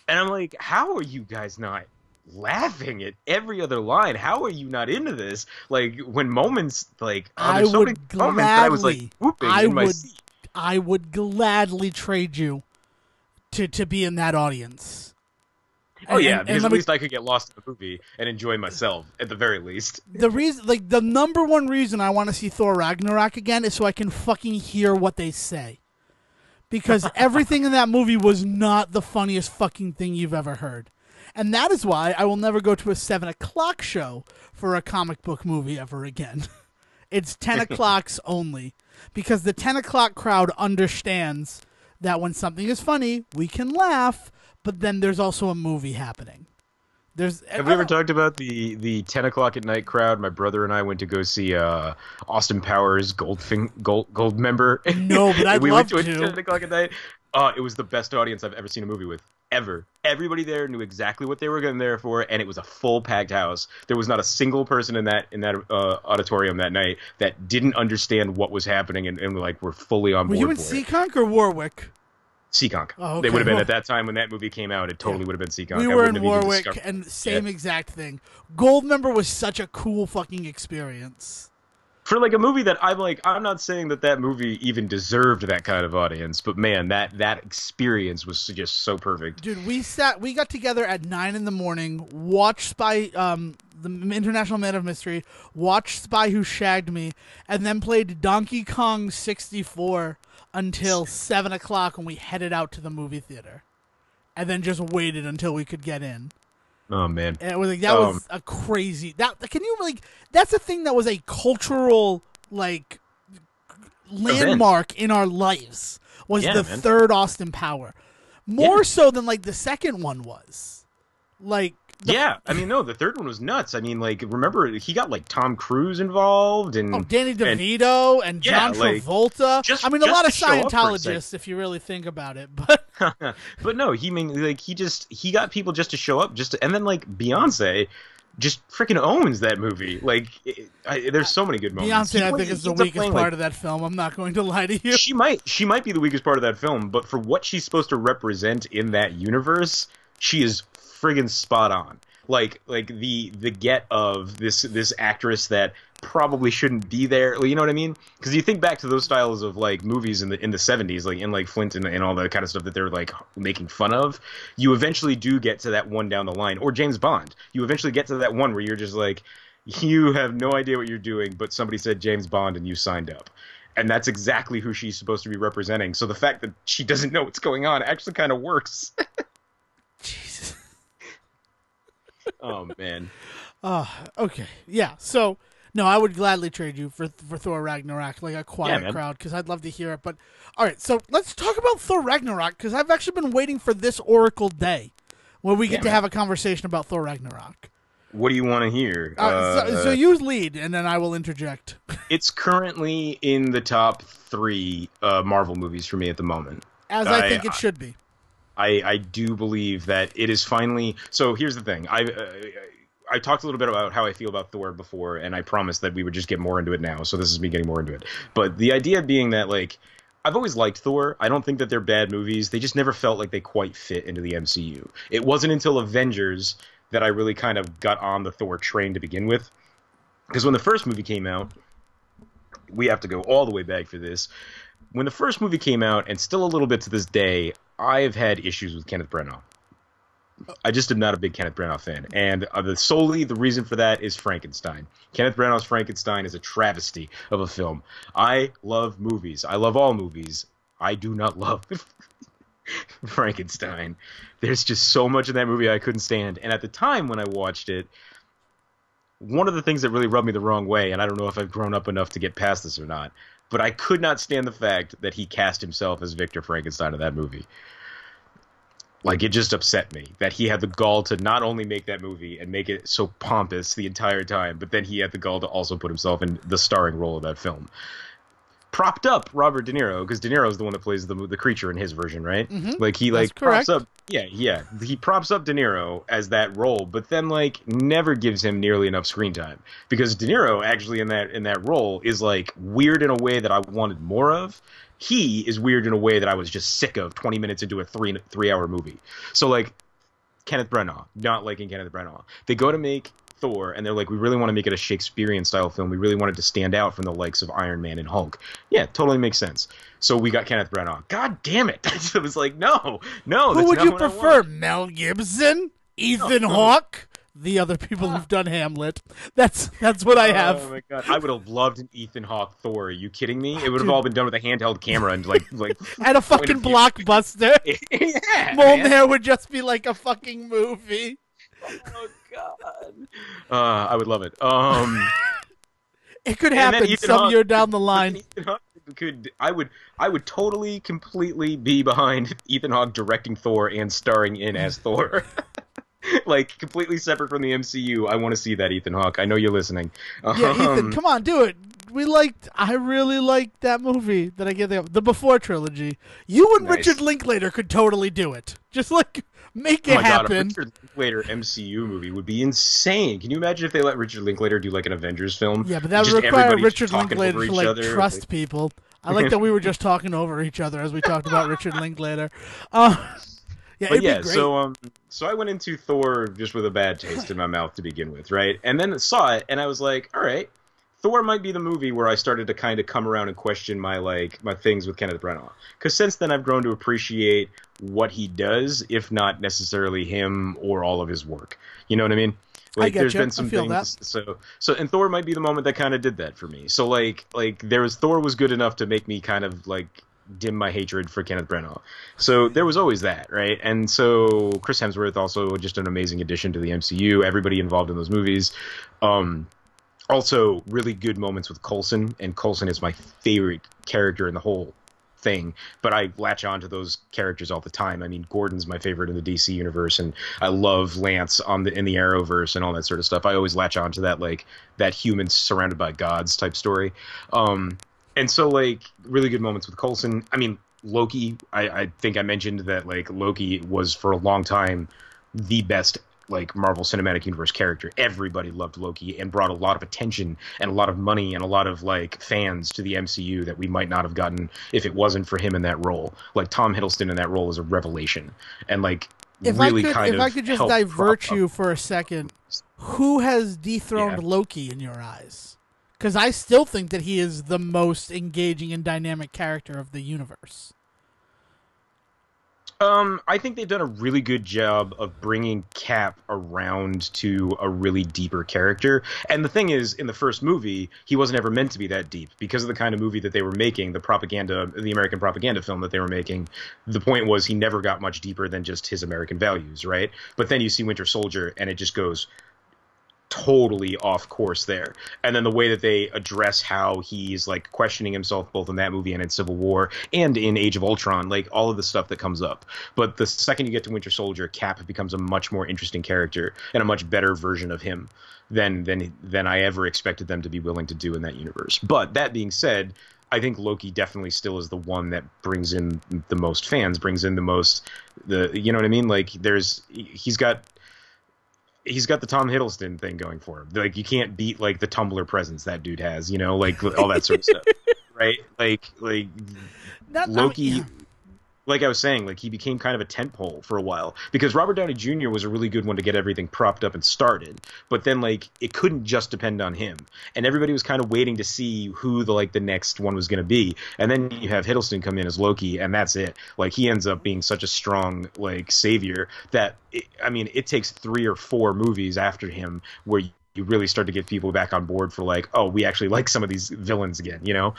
and I'm like, how are you guys not laughing at every other line? How are you not into this? Like when moments like there's so many moments that I was like whooping in my seat. I would gladly trade you to be in that audience. Because at least I could get lost in the movie and enjoy myself at the very least. The reason, like the number one reason I want to see Thor Ragnarok again is so I can fucking hear what they say. Because everything in that movie was not the funniest fucking thing you've ever heard. And that is why I will never go to a 7 o'clock show for a comic book movie ever again. It's 10 o'clocks only. Because the 10 o'clock crowd understands that when something is funny, we can laugh, but then there's also a movie happening. Have we ever talked about the 10 o'clock at night crowd? My brother and I went to go see Austin Powers Gold member. No, but I'd we love went to to. 10 o'clock at night. It was the best audience I've ever seen a movie with. Ever. Everybody there knew exactly what they were going there for, and it was a full packed house. There was not a single person in that auditorium that night that didn't understand what was happening and like were fully on board. Were you in Seekonk or Warwick? Seekonk. Oh, okay. They would have been at that time when that movie came out. It totally would have been Seekonk. We were in Warwick, and same exact thing. Gold member was such a cool fucking experience. For like a movie that I'm not saying that movie even deserved that kind of audience, but man, that experience was just so perfect. Dude, we got together at 9 a.m, watched Spy, the International Man of Mystery, watched Spy Who Shagged Me, and then played Donkey Kong 64 until 7 o'clock when we headed out to the movie theater, and then just waited until we could get in. Oh man, and it was like that was a crazy. That's a thing that was a cultural landmark in our lives. Was the third Austin Power more so than the second one was? The third one was nuts. I mean, remember he got Tom Cruise involved and Danny DeVito and John Travolta. A lot of Scientologists, if you really think about it. But but no, he got people just to show up, and then Beyonce just freaking owns that movie. There's so many good moments. Beyonce, I think, is the weakest part of that film. I'm not going to lie to you. She might be the weakest part of that film, but for what she's supposed to represent in that universe, she is friggin' spot on. The get of this actress that probably shouldn't be there. You know what I mean? Because you think back to those styles of movies in the 70s, in Flint and all that kind of stuff that they're making fun of. You eventually do get to that one down the line, or James Bond. You eventually get to that one where you're just you have no idea what you're doing, but somebody said James Bond and you signed up. And that's exactly who she's supposed to be representing. So the fact that she doesn't know what's going on actually kind of works. Jesus. Oh man. Okay. Yeah. So no, I would gladly trade you for Thor Ragnarok, a quiet crowd, because I'd love to hear it. But all right, so let's talk about Thor Ragnarok, because I've actually been waiting for this Oracle Day, where we get to have a conversation about Thor Ragnarok. What do you want to hear? So you lead, and then I will interject. It's currently in the top 3 Marvel movies for me at the moment. As I think it should be. I do believe that it is finally. So here's the thing. I talked a little bit about how I feel about Thor before, and I promised that we would just get more into it now. So this is me getting more into it. But the idea being that, like, I've always liked Thor. I don't think that they're bad movies. They just never felt like they quite fit into the MCU. It wasn't until Avengers that I really kind of got on the Thor train to begin with. Because when the first movie came out, we have to go all the way back for this. When the first movie came out, and still a little bit to this day, I have had issues with Kenneth Branagh. I just am not a big Kenneth Branagh fan. And solely the reason for that is Frankenstein. Kenneth Branagh's Frankenstein is a travesty of a film. I love movies. I love all movies. I do not love Frankenstein. There's just so much in that movie I couldn't stand. And at the time when I watched it, one of the things that really rubbed me the wrong way, and I don't know if I've grown up enough to get past this or not, but I could not stand the fact that he cast himself as Victor Frankenstein in that movie. Like, it just upset me that he had the gall to not only make that movie and make it so pompous the entire time, but then he had the gall to also put himself in the starring role of that film. Propped up Robert De Niro, because De Niro is the one that plays the creature in his version, right? Mm-hmm. Like, he That's props correct. up, he props up De Niro as that role, but then like never gives him nearly enough screen time, because De Niro actually in that role is like weird in a way that I wanted more of. He is weird in a way that I was just sick of 20 minutes into a three-hour movie. So, like, Kenneth Branagh, not liking Kenneth Branagh. They go to make Thor, and they're like, we really want to make it a Shakespearean-style film. We really wanted to stand out from the likes of Iron Man and Hulk. Yeah, totally makes sense. So we got Kenneth Branagh. God damn it! I was like, no. Who would you prefer, Mel Gibson, Ethan Hawke? The other people who've done Hamlet. That's what I have. Oh my god, I would have loved an Ethan Hawke Thor. Are you kidding me? It would have all been done with a handheld camera and like at a fucking blockbuster. Yeah, Mjolnir would just be like a fucking movie. Oh god, I would love it. It could happen some year down the line. I would totally, completely be behind Ethan Hawke directing Thor and starring in as Thor. Like, completely separate from the MCU. I want to see that, Ethan Hawke. I know you're listening. Yeah, Ethan, come on, do it. I really liked that movie that I get the Before trilogy. You and Nice. Richard Linklater could totally do it. Just like make it happen. God, a Richard Linklater MCU movie would be insane. Can you imagine if they let Richard Linklater do like an Avengers film? Yeah, but that would Just require everybody Richard talking Linklater over to each like other, trust like- people. I like that we were just talking over each other as we talked about Richard Linklater. Yeah, But it'd yeah, be great. so I went into Thor just with a bad taste in my mouth to begin with, right? And then saw it, and I was like, all right, Thor might be the movie where I started to kind of come around and question my things with Kenneth Branagh. Because since then, I've grown to appreciate what he does, if not necessarily him or all of his work. You know what I mean? Like, there's been some things. So, and Thor might be the moment that kind of did that for me. So, Thor was good enough to make me kind of like dim my hatred for Kenneth Branagh. So there was always that, right? And so Chris Hemsworth also just an amazing addition to the MCU. Everybody involved in those movies. Also, really good moments with Coulson, and Coulson is my favorite character in the whole thing, but I latch on to those characters all the time. I mean, Gordon's my favorite in the DC universe, and I love Lance in the Arrowverse and all that sort of stuff. I always latch on to that, like, that human surrounded by gods type story. And so, like, really good moments with Coulson. I mean, Loki, I think I mentioned that, like, Loki was for a long time the best, like, Marvel Cinematic Universe character. Everybody loved Loki and brought a lot of attention and a lot of money and a lot of, like, fans to the MCU that we might not have gotten if it wasn't for him in that role. Like, Tom Hiddleston in that role is a revelation. And, like, If I could just divert you for a second, who has dethroned Loki in your eyes? Because I still think that he is the most engaging and dynamic character of the universe. I think they've done a really good job of bringing Cap around to a really deeper character. And the thing is, in the first movie, he wasn't ever meant to be that deep because of the kind of movie that they were making, the American propaganda film that they were making. The point was he never got much deeper than just his American values, right? But then you see Winter Soldier, and it just goes totally off course there. And then the way that they address how he's like questioning himself both in that movie and in Civil War and in Age of Ultron, like all of the stuff that comes up. But the second you get to Winter Soldier, Cap becomes a much more interesting character and a much better version of him than I ever expected them to be willing to do in that universe. But that being said, I think Loki definitely still is the one that brings in the most fans, brings in the most, you know what I mean? Like he's got the Tom Hiddleston thing going for him. Like you can't beat like the Tumblr presence that dude has, you know, like all that sort of stuff, right? Like Loki. Like I was saying, like he became kind of a tentpole for a while because Robert Downey Jr. was a really good one to get everything propped up and started. But then like it couldn't just depend on him, and everybody was kind of waiting to see who the next one was going to be. And then you have Hiddleston come in as Loki, and that's it. Like he ends up being such a strong like savior that it takes 3 or 4 movies after him where you really start to get people back on board for like, oh, we actually like some of these villains again, you know.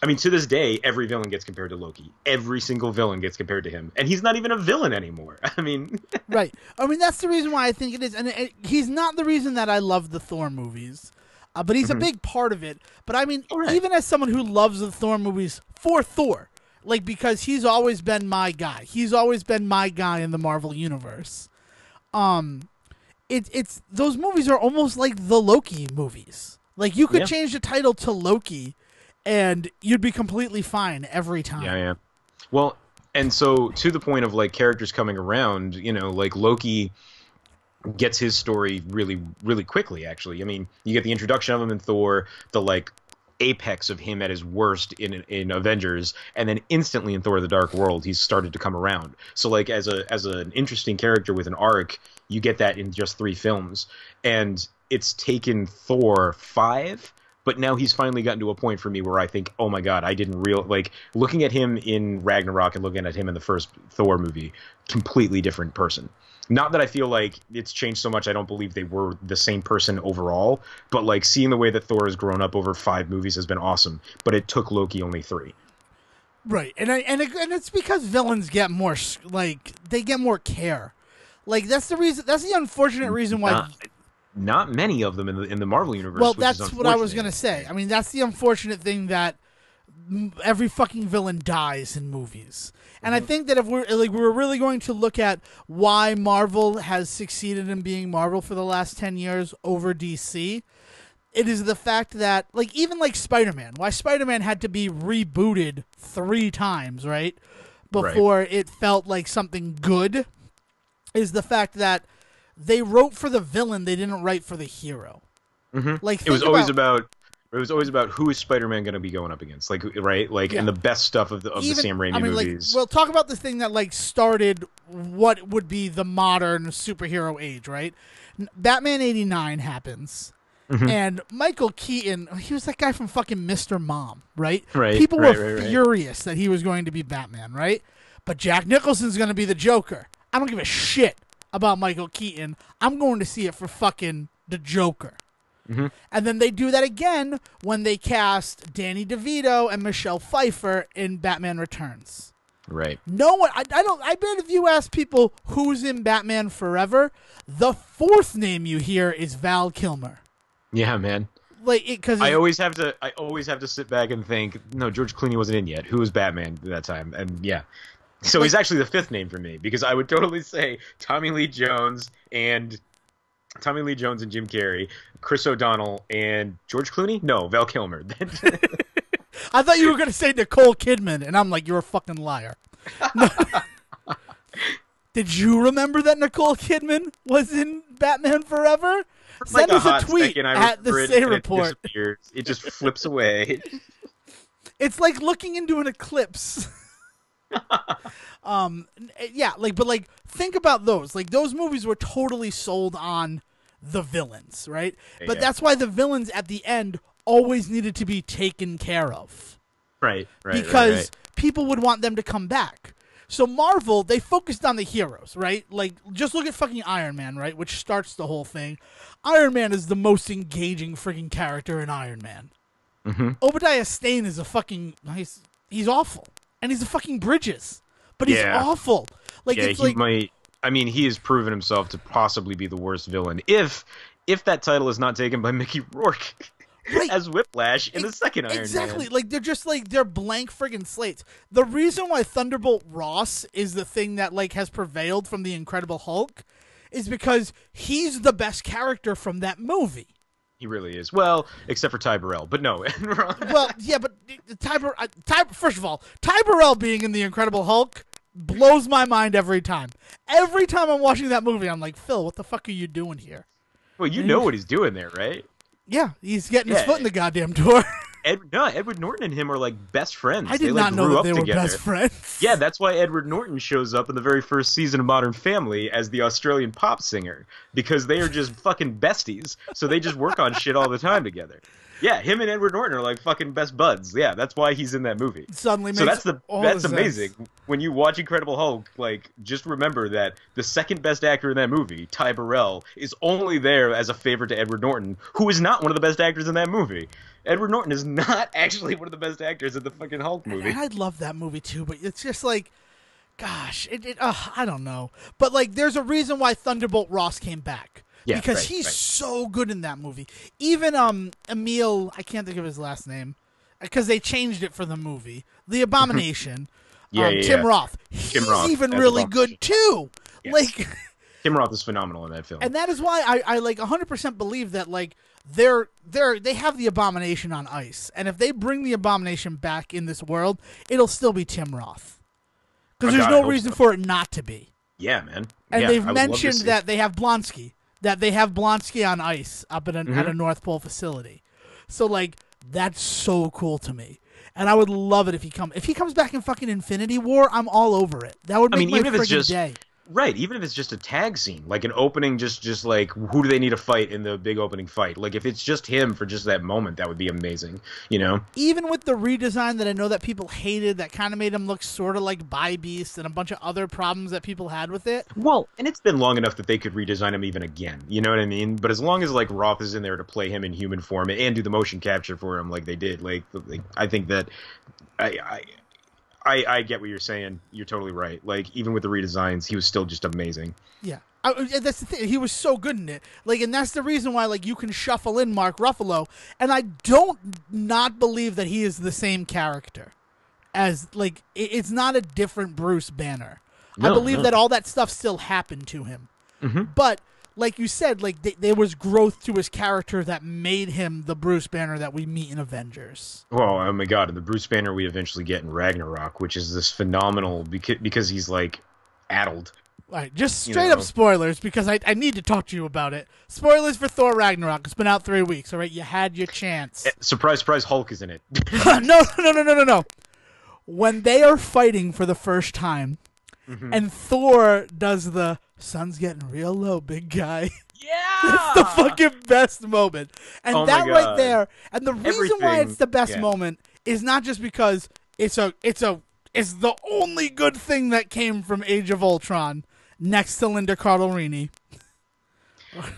I mean, to this day, every villain gets compared to Loki. Every single villain gets compared to him. And he's not even a villain anymore. I mean... Right. I mean, that's the reason why I think it is. And he's not the reason that I love the Thor movies. But he's a big part of it. But I mean, even as someone who loves the Thor movies for Thor, like, because he's always been my guy. He's always been my guy in the Marvel Universe. It's those movies are almost like the Loki movies. Like, you could change the title to Loki... and you'd be completely fine every time. Yeah. Well, and so to the point of like characters coming around, you know, like Loki gets his story really, really quickly, actually. I mean, you get the introduction of him in Thor, the like apex of him at his worst in Avengers, and then instantly in Thor: The Dark World, he's started to come around. So like as an interesting character with an arc, you get that in just 3 films. And it's taken Thor 5. But now he's finally gotten to a point for me where I think, oh my God, I didn't like looking at him in Ragnarok and looking at him in the first Thor movie, completely different person. Not that I feel like it's changed so much. I don't believe they were the same person overall, but like seeing the way that Thor has grown up over 5 movies has been awesome. But it took Loki only 3. Right, and it's because villains get more they get more care. Like that's the reason. That's the unfortunate reason why. Not many of them in the Marvel universe. Well, that's what I was gonna say. I mean, that's the unfortunate thing that every fucking villain dies in movies. And I think that if we're really going to look at why Marvel has succeeded in being Marvel for the last 10 years over DC, it is the fact that even Spider-Man, why Spider-Man had to be rebooted 3 times, right? Before it felt like something good, is the fact that they wrote for the villain, they didn't write for the hero. Mm-hmm. It was always about who is Spider-Man going to be going up against, right? And the best stuff of the Sam Raimi movies. Talk about the thing that started what would be the modern superhero age, right? Batman '89 happens, and Michael Keaton, he was that guy from fucking Mr. Mom, right? Right. People were furious that he was going to be Batman, right? But Jack Nicholson's going to be the Joker. I don't give a shit about Michael Keaton. I'm going to see it for fucking the Joker. Mm-hmm. And then they do that again when they cast Danny DeVito and Michelle Pfeiffer in Batman Returns. Right. No one. I bet if you ask people who's in Batman Forever, the 4th name you hear is Val Kilmer. Yeah, man. Because I always have to sit back and think. No, George Clooney wasn't in yet. Who was Batman at that time? And yeah. So he's actually the 5th name for me, because I would totally say Tommy Lee Jones and Jim Carrey, Chris O'Donnell and George Clooney. No, Val Kilmer. I thought you were going to say Nicole Kidman, and I'm like, you're a fucking liar. Did you remember that Nicole Kidman was in Batman Forever? Send us a tweet at the Say Report. It just flips away. It's like looking into an eclipse. Think about those. Those movies were totally sold on the villains, right? Yeah. But that's why the villains at the end always needed to be taken care of. Right. Because people would want them to come back. So Marvel, they focused on the heroes, right? Just look at fucking Iron Man, right? Which starts the whole thing. Iron Man is the most engaging freaking character in Iron Man. Mm-hmm. Obadiah Stane is he's awful. And he's a fucking Bridges. But he's awful. He has proven himself to possibly be the worst villain. If if that title is not taken by Mickey Rourke Right. as Whiplash in the second Iron Exactly. Man. Like, they're just, like, they're blank friggin' slates. The reason why Thunderbolt Ross is the thing that, like, has prevailed from the Incredible Hulk is because he's the best character from that movie. He really is. Well, except for Ty Burrell, but no. Well, yeah, but first of all, Ty Burrell being in the Incredible Hulk blows my mind every time. Every time I'm watching that movie, I'm like, Phil, what the fuck are you doing here? Well, you know what he's doing there, right? Yeah, he's getting his foot in the goddamn door. Edward Norton and him are like best friends. I did like, not know grew that up they were together. best friends. Yeah, that's why Edward Norton shows up in the very first season of Modern Family as the Australian pop singer, because they are just fucking besties. So they just work on shit all the time together. Yeah, him and Edward Norton are like fucking best buds. Yeah, that's why he's in that movie. Suddenly makes that's amazing. When you watch Incredible Hulk, like, just remember that the second best actor in that movie, Ty Burrell, is only there as a favor to Edward Norton, who is not one of the best actors in that movie. Edward Norton is not actually one of the best actors in the fucking Hulk movie. And I love that movie too, but it's just like, gosh, I don't know. But like, there's a reason why Thunderbolt Ross came back. Yeah, because he's so good in that movie. Even Emil, I can't think of his last name, because they changed it for the movie. The Abomination. Tim Roth. He's even really good too. Yes. Like, Tim Roth is phenomenal in that film. and that is why I like 100% believe that like they have the Abomination on ice, and if they bring the Abomination back in this world, it'll still be Tim Roth. Because there's no reason for it not to be. Yeah, man. And they've mentioned that they have Blonsky. That they have Blonsky on ice up at a North Pole facility. So, like, that's so cool to me. And I would love it if he comes back in fucking Infinity War, I'm all over it. That would make my friggin' day. Right, even if it's just a tag scene, like an opening, just like, who do they need to fight in the big opening fight? Like, if it's just him for just that moment, that would be amazing, you know? Even with the redesign that I know that people hated, that kind of made him look sort of like Bi-Beast and a bunch of other problems that people had with it. Well, and it's been long enough that they could redesign him even again, you know what I mean? But as long as, like, Roth is in there to play him in human form and do the motion capture for him like they did, like I think that... I get what you're saying. You're totally right. Like, even with the redesigns, he was still just amazing. Yeah. That's the thing. He was so good in it. Like, and that's the reason why, like, you can shuffle in Mark Ruffalo, and I don't not believe that he is the same character. As, like, it's not a different Bruce Banner. I believe that all that stuff still happened to him. Mm-hmm. But, like you said, like, there was growth to his character that made him the Bruce Banner that we meet in Avengers. Well, oh my god, and the Bruce Banner we eventually get in Ragnarok, which is this phenomenal, because he's, like, addled. All right, just straight up spoilers, because I need to talk to you about it. Spoilers for Thor Ragnarok. It's been out 3 weeks, all right? You had your chance. Surprise, surprise, Hulk is in it. No. When they are fighting for the first time, and Thor does the sun's getting real low, big guy. Yeah! It's the fucking best moment. And that right there, and the reason why it's the best yeah. moment is not just because it's the only good thing that came from Age of Ultron next to Linda Cardellini.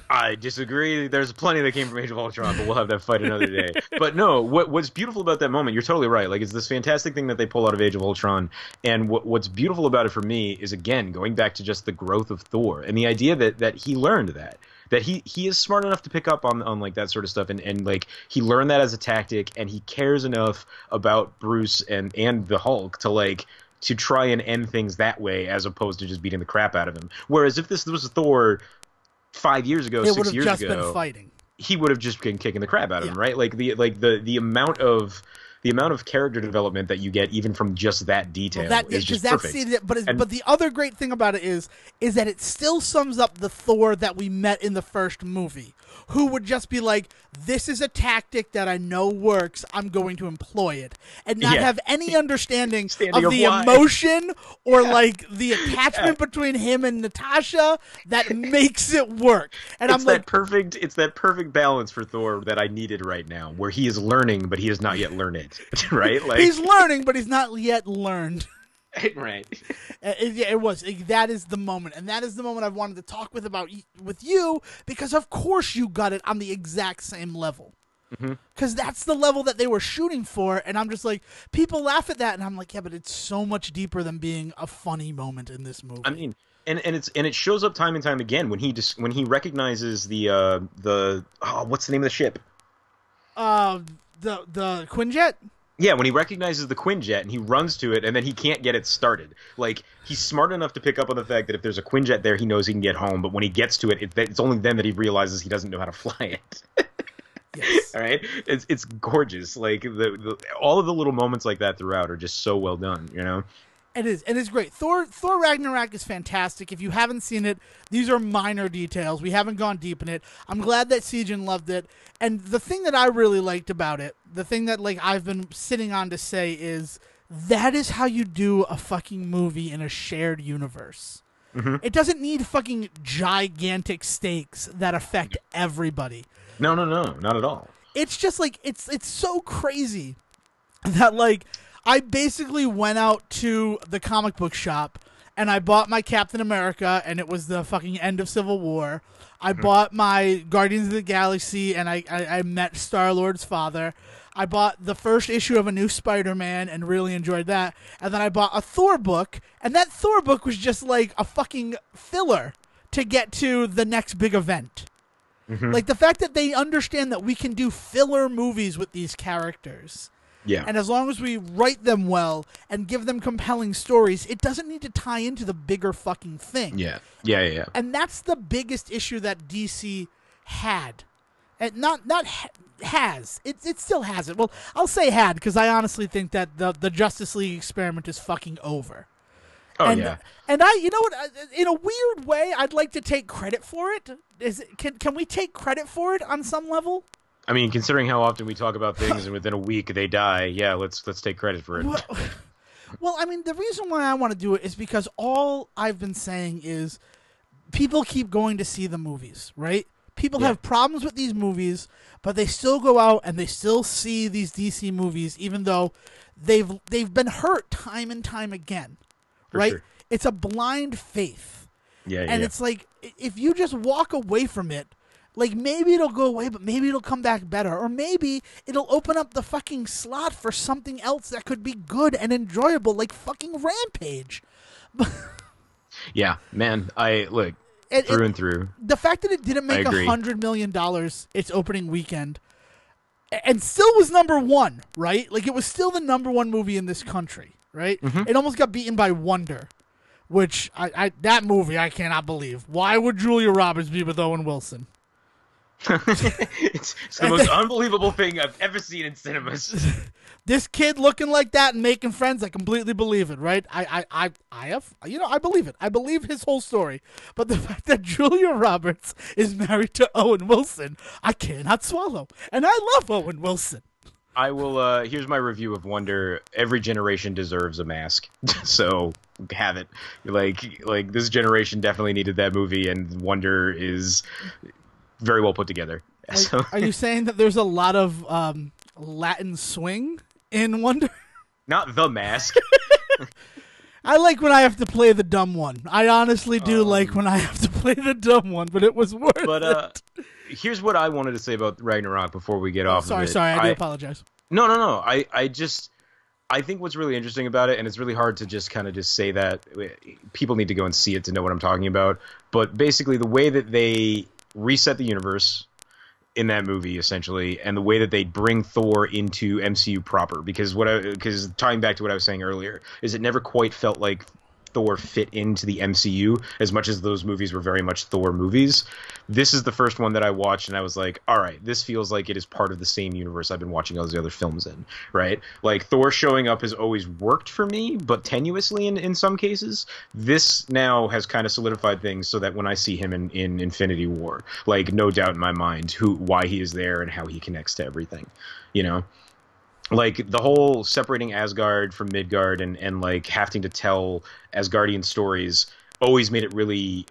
I disagree. There's plenty that came from Age of Ultron, but we'll have that fight another day. But no, what's beautiful about that moment, you're totally right. Like, it's this fantastic thing that they pull out of Age of Ultron. And what's beautiful about it for me is, again, going back to just the growth of Thor and the idea that he learned that he is smart enough to pick up on like that sort of stuff, and like he learned that as a tactic, and he cares enough about Bruce and the Hulk to try and end things that way, as opposed to just beating the crap out of him. Whereas if this was Thor 5 years ago, 6 years ago, been fighting. He would have just been kicking the crap out of him, right? Like the amount of character development that you get even from just that detail is just perfect. But the other great thing about it is that it still sums up the Thor that we met in the first movie, who would just be like, this is a tactic that I know works, I'm going to employ it, and not have any understanding of the emotion or like the attachment between him and Natasha that makes it work. And it's that perfect balance for Thor that I needed right now, where he is learning, but he has not yet learned it. Right? Like, he's learning, but he's not yet learned. Right. It was. That is the moment. And that is the moment I've wanted to talk with you, because of course you got it on the exact same level. Because that's the level that they were shooting for, and I'm just like, people laugh at that, and I'm like, yeah, but it's so much deeper than being a funny moment in this movie. I mean, and it shows up time and time again when he recognizes the what's the name of the ship? The Quinjet. Yeah, when he recognizes the Quinjet and he runs to it and then he can't get it started. Like, he's smart enough to pick up on the fact that if there's a Quinjet there, he knows he can get home. But when he gets to it, it's only then that he realizes he doesn't know how to fly it. Yes. All right, it's gorgeous. Like all of the little moments like that throughout are just so well done. You know. It is, and it's great. Thor Ragnarok is fantastic. If you haven't seen it, these are minor details. We haven't gone deep in it. I'm glad that Sejohn loved it. And the thing that I really liked about it, the thing that like I've been sitting on to say is that is how you do a fucking movie in a shared universe. Mm-hmm. It doesn't need fucking gigantic stakes that affect everybody. No, not at all. It's just like it's so crazy that like I basically went out to the comic book shop and I bought my Captain America, and it was the fucking end of Civil War. I bought my Guardians of the Galaxy, and I met Star-Lord's father. I bought the first issue of a new Spider-Man and really enjoyed that. And then I bought a Thor book, and that Thor book was just like a fucking filler to get to the next big event. Mm-hmm. Like the fact that they understand that we can do filler movies with these characters. Yeah. And as long as we write them well and give them compelling stories, it doesn't need to tie into the bigger fucking thing. Yeah. And that's the biggest issue that DC had. And has. It still has it. Well, I'll say had, because I honestly think that the Justice League experiment is fucking over. Oh, and, yeah. And I, you know what, in a weird way, I'd like to take credit for it. Can we take credit for it on some level? I mean, considering how often we talk about things and within a week they die, yeah, let's take credit for it. Well, I mean, the reason why I want to do it is because all I've been saying is people keep going to see the movies, right? People have problems with these movies, but they still go out and they still see these DC movies, even though they've been hurt time and time again, right? Sure. It's a blind faith. And it's like, if you just walk away from it, like, maybe it'll go away, but maybe it'll come back better. Or maybe it'll open up the fucking slot for something else that could be good and enjoyable, like fucking Rampage. Yeah, man, through and through. The fact that it didn't make $100 million its opening weekend and still was number one, right? Like, it was still the number one movie in this country, right? Mm-hmm. It almost got beaten by Wonder, which that movie I cannot believe. Why would Julia Roberts be with Owen Wilson? It's the most unbelievable thing I've ever seen in cinemas. This kid looking like that and making friends, I completely believe it, right? I believe it. I believe his whole story. But the fact that Julia Roberts is married to Owen Wilson, I cannot swallow. And I love Owen Wilson. I will, here's my review of Wonder. Every generation deserves a mask. So, have it. Like, this generation definitely needed that movie, and Wonder is very well put together. Are you saying that there's a lot of Latin swing in Wonder? Not The Mask. I like when I have to play the dumb one. I honestly do like when I have to play the dumb one, but it was worth it. Here's what I wanted to say about Ragnarok before we get off of it. Sorry, I do apologize. No. I think what's really interesting about it, and it's really hard to just kind of just say that, people need to go and see it to know what I'm talking about, but basically the way that they reset the universe in that movie, essentially, and the way that they bring Thor into MCU proper, because tying back to what I was saying earlier, is it never quite felt like Thor fit into the MCU as much as those movies were very much Thor movies. This is the first one that I watched and I was like, all right, this feels like it is part of the same universe I've been watching all those other films in, right? Like, Thor showing up has always worked for me, but tenuously in some cases. This now has kind of solidified things so that when I see him in Infinity War, like, no doubt in my mind why he is there and how he connects to everything, you know? Like, the whole separating Asgard from Midgard and like having to tell Asgardian stories always made it really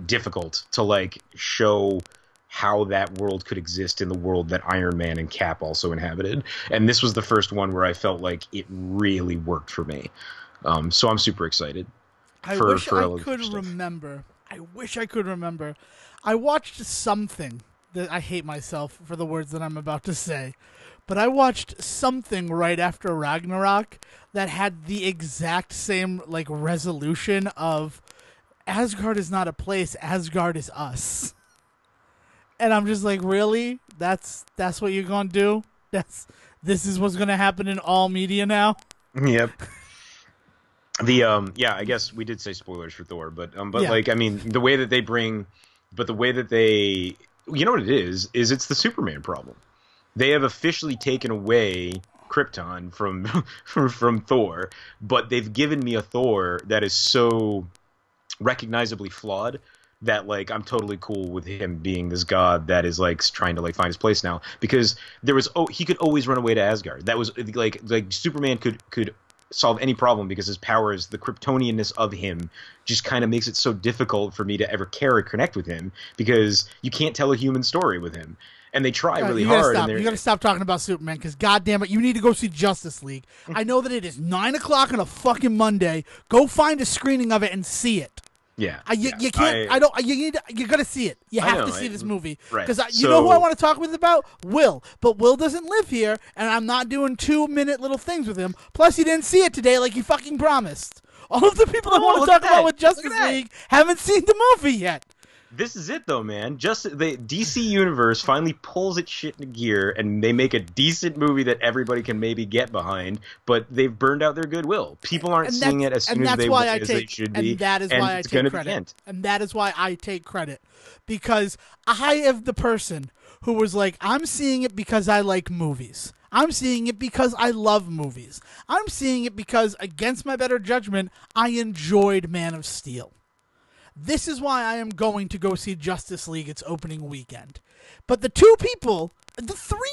difficult to like show how that world could exist in the world that Iron Man and Cap also inhabited. And this was the first one where I felt like it really worked for me. So I'm super excited. I wish I could remember. I watched something that I hate myself for the words that I'm about to say. But I watched something right after Ragnarok that had the exact same like resolution of Asgard is not a place. Asgard is us. And I'm just like, really? That's what you're gonna do? This is what's gonna happen in all media now? Yep. The yeah, I guess we did say spoilers for Thor, but Yeah. like, I mean, the way that they, you know what it is it's the Superman problem. They have officially taken away Krypton from from Thor, but they've given me a Thor that is so recognizably flawed that, like, I'm totally cool with him being this god that is, like, trying to, like, find his place now, because he could always run away to Asgard. That was like Superman could solve any problem, because his powers, the Kryptonianness of him, just kind of makes it so difficult for me to ever care or connect with him, because you can't tell a human story with him. And they try really hard. You gotta stop talking about Superman, because goddamn it, you need to go see Justice League. I know that it is 9 o'clock on a fucking Monday. Go find a screening of it and see it. Yeah, you can't. You gotta see it. You have to see this movie, because you know who I want to talk with about Will, but Will doesn't live here, and I'm not doing 2-minute little things with him. Plus, he didn't see it today, like he fucking promised. All of the people I want to talk about with Justice League haven't seen the movie yet. This is it, though, man. Just the DC Universe finally pulls its shit into gear, and they make a decent movie that everybody can maybe get behind, but they've burned out their goodwill. People aren't seeing it as soon as they should be, and that is why I take credit. And that is why I take credit, because I am the person who was like, I'm seeing it because I like movies. I'm seeing it because I love movies. I'm seeing it because, against my better judgment, I enjoyed Man of Steel. This is why I am going to go see Justice League its opening weekend. But the three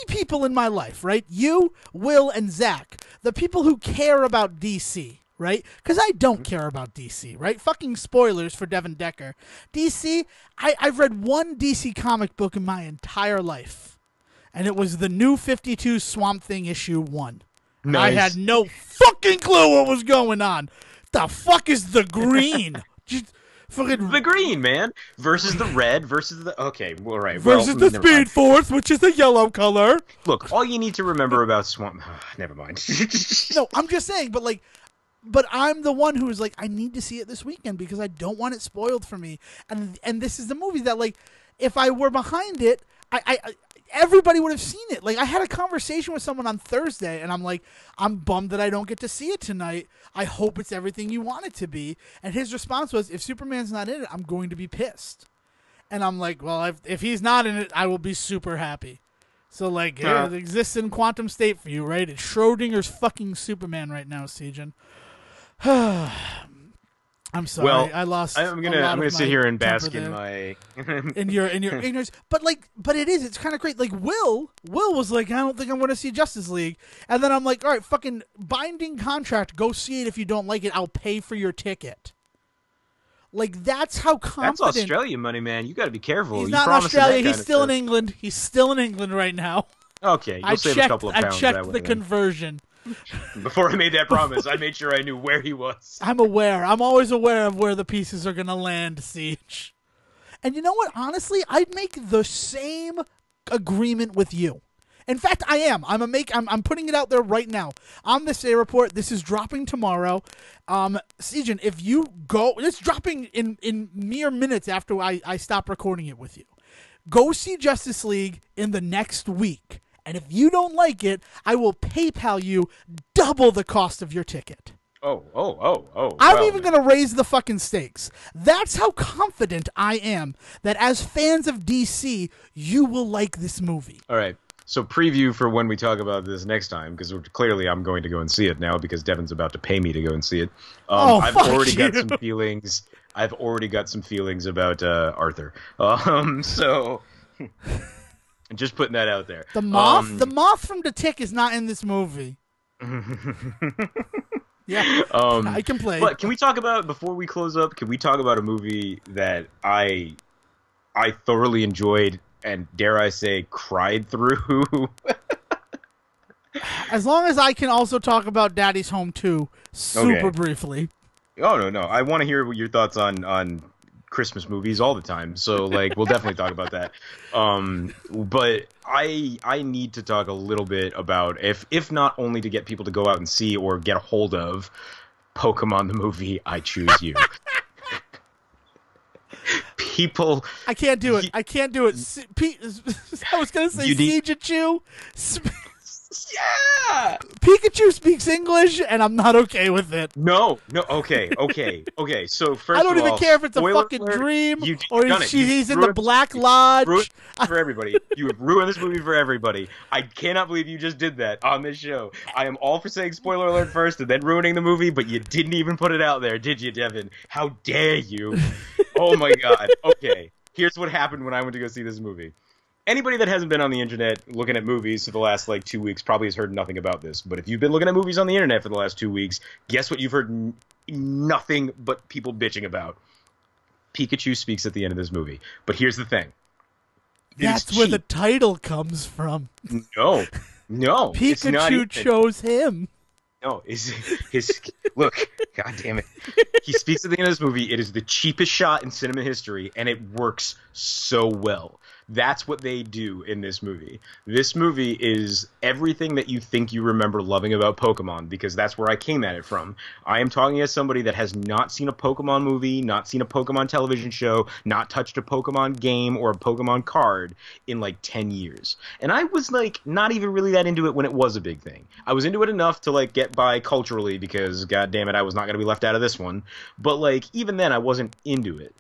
people in my life, right? You, Will, and Zach, the people who care about DC, right? Because I don't care about DC, right? Fucking spoilers for Devon Decker. DC, I've read one DC comic book in my entire life, and it was the New 52 Swamp Thing issue 1. Nice. I had no fucking clue what was going on. The fuck is the green? The green, man, versus the red, versus the versus the Speed Force, which is the yellow color. Look, all you need to remember about Swamp. Never mind. No, I'm just saying, but I'm the one who is like, I need to see it this weekend because I don't want it spoiled for me. And this is the movie that, like, if I were behind it, everybody would have seen it. Like, I had a conversation with someone on Thursday, and I'm like, I'm bummed that I don't get to see it tonight. I hope it's everything you want it to be. And his response was, if Superman's not in it, I'm going to be pissed. And I'm like, well, if he's not in it, I will be super happy. So, like, it exists in quantum state for you, right? It's Schrodinger's fucking Superman right now, Sejohn. I'm sorry. Well, I lost. I'm gonna sit here and bask in my in your ignorance. But it's kind of great. Like, Will was like, I don't think I'm going to see Justice League, and then I'm like, all right, fucking binding contract. Go see it if you don't like it. I'll pay for your ticket. Like, that's how confident. That's Australian money, man. You got to be careful. He's not in Australia. He's still in England. He's still in England right now. Okay, you'll save a couple of pounds. I checked the conversion. Before I made that promise, I made sure I knew where he was. I'm aware. I'm always aware of where the pieces are going to land, Siege. And you know what? Honestly, I'd make the same agreement with you. In fact, I am. I'm putting it out there right now. On the Say Report, this is dropping tomorrow. Sejohn, if you go, it's dropping in mere minutes after I stop recording it with you. Go see Justice League in the next week. And if you don't like it, I will PayPal you double the cost of your ticket. Oh. I'm even going to raise the fucking stakes. That's how confident I am that as fans of DC, you will like this movie. All right. So preview for when we talk about this next time, because clearly I'm going to go and see it now because Devon's about to pay me to go and see it. I've already got some feelings. I've already got some feelings about Arthur. So... Just putting that out there. The moth from The Tick is not in this movie. Yeah, I can play. But can we talk about, before we close up, can we talk about a movie that I thoroughly enjoyed and, dare I say, cried through? As long as I can also talk about Daddy's Home 2 super briefly. Oh, no. I want to hear your thoughts on Christmas movies all the time, so like we'll definitely talk about that. But I need to talk a little bit about, if not only to get people to go out and see or get a hold of Pokemon the movie, I Choose You. people. I can't do it. I can't do it. I was gonna say Sejohn. Yeah. Pikachu speaks English, and I'm not okay with it. No. Okay. So first, I don't of even all, care if it's a fucking alert, dream you've or done he's in the Black Lodge. For everybody, you have ruined this movie for everybody. I cannot believe you just did that on this show. I am all for saying spoiler alert first and then ruining the movie, but you didn't even put it out there, did you, Devon? How dare you? Oh my God. Okay, here's what happened when I went to go see this movie. Anybody that hasn't been on the internet looking at movies for the last 2 weeks probably has heard nothing about this. But if you've been looking at movies on the internet for the last 2 weeks, guess what you've heard nothing but people bitching about? Pikachu speaks at the end of this movie. But here's the thing. That's where the title comes from. No. Pikachu chose him. No, his look, God damn it. He speaks at the end of this movie. It is the cheapest shot in cinema history, and it works so well. That's what they do in this movie. This movie is everything that you think you remember loving about Pokemon, because that's where I came at it from. I am talking as somebody that has not seen a Pokemon movie, not seen a Pokemon television show, not touched a Pokemon game or a Pokemon card in 10 years. And I was not even really that into it when it was a big thing. I was into it enough to get by culturally because, God damn it, I was not going to be left out of this one. But even then, I wasn't into it.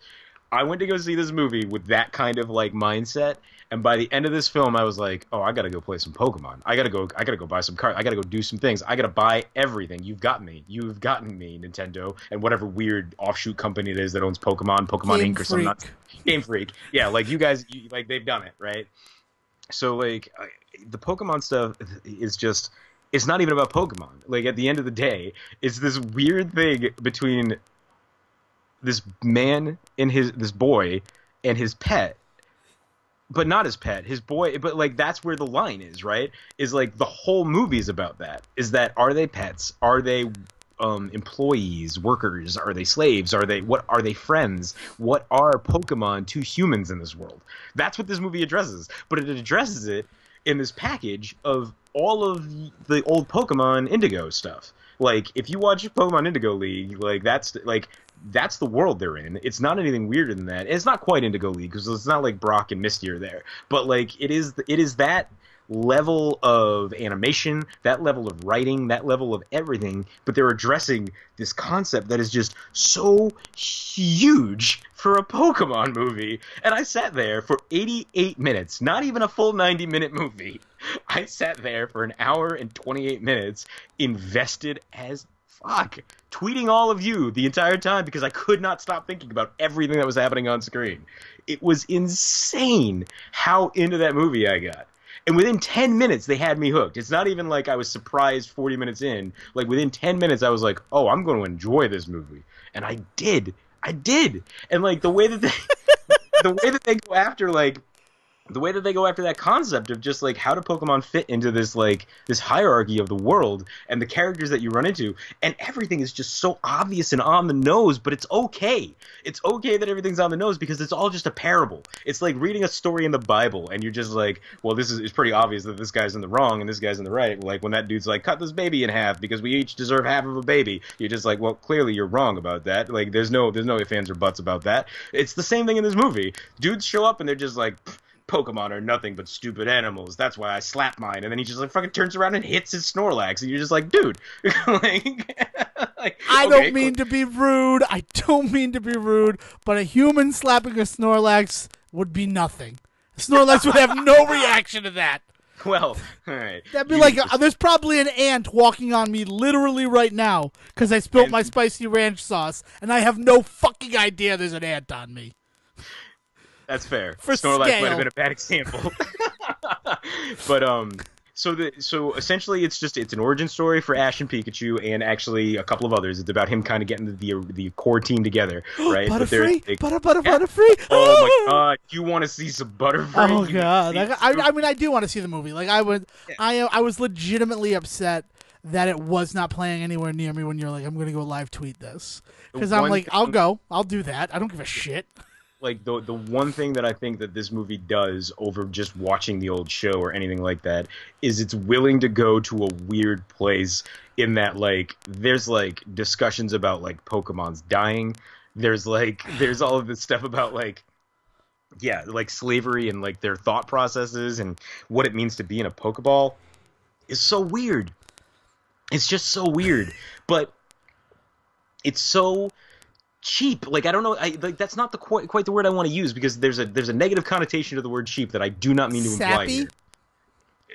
I went to go see this movie with that kind of mindset, and by the end of this film, I was like, "Oh, I gotta go play some Pokemon. I gotta go buy some cards. I gotta go do some things. I gotta buy everything. You've got me. You've gotten me, Nintendo, and whatever weird offshoot company it is that owns Pokemon Game Inc. or something. Game Freak. Yeah, you guys, they've done it, right? So the Pokemon stuff is just. It's not even about Pokemon. At the end of the day, it's this weird thing between this man and this boy and his pet, but not his pet, his boy. But that's where the line is, right? Is the whole movie is about that. Is that, are they pets? Are they employees, workers? Are they slaves? Are they friends? What are Pokemon to humans in this world? That's what this movie addresses. But it addresses it in this package of all of the old Pokemon Indigo stuff. If you watch Pokemon Indigo League, that's the world they're in. It's not anything weirder than that. It's not quite Indigo League because it's not Brock and Misty are there. But it is that level of animation, that level of writing, that level of everything. But they're addressing this concept that is just so huge for a Pokemon movie. And I sat there for 88 minutes, not even a full 90-minute movie. I sat there for an hour and 28 minutes, invested as fuck, tweeting all of you the entire time because I could not stop thinking about everything that was happening on screen. It was insane how into that movie I got. And within 10 minutes, they had me hooked. It's not even I was surprised 40 minutes in. Within 10 minutes, I was like, oh, I'm going to enjoy this movie. And I did. And the way that they go after the way that they go after that concept of just how do Pokemon fit into this this hierarchy of the world and the characters that you run into, and everything is just so obvious and on the nose, but it's okay. It's okay that everything's on the nose because it's all just a parable. It's like reading a story in the Bible and you're just well, it's pretty obvious that this guy's in the wrong and this guy's in the right. When that dude's cut this baby in half because we each deserve half of a baby. You're just well, clearly you're wrong about that. There's no ifs, ands, or buts about that. It's the same thing in this movie. Dudes show up and they're just Pokemon are nothing but stupid animals. That's why I slap mine. And then he just fucking turns around and hits his Snorlax. And you're just dude. I don't mean to be rude. I don't mean to be rude. But a human slapping a Snorlax would be nothing. Snorlax would have no reaction to that. Well, all right. That'd be there's probably an ant walking on me literally right now because I spilled my spicy ranch sauce. And I have no fucking idea there's an ant on me. That's fair. For Snorlax scale. might have been a bad example. But so essentially it's an origin story for Ash and Pikachu and actually a couple of others. It's about him kind of getting the core team together, right? Butterfree? Butterfree? Oh my god, you want to see some Butterfree? Oh god. I mean I do want to see the movie. I was legitimately upset that it was not playing anywhere near me when you're I'm going to go live tweet this. Cuz I'm I'll do that. I don't give a shit. The one thing that I think that this movie does over just watching the old show or anything like that is it's willing to go to a weird place in that there's discussions about Pokemon's dying. There's all of this stuff about yeah, like slavery and like their thought processes and what it means to be in a Pokeball is so weird. It's just so weird, but it's so cheap. Like I don't know, like that's not the quite the word I want to use because there's a negative connotation to the word cheap that I do not mean to imply Sappy? here.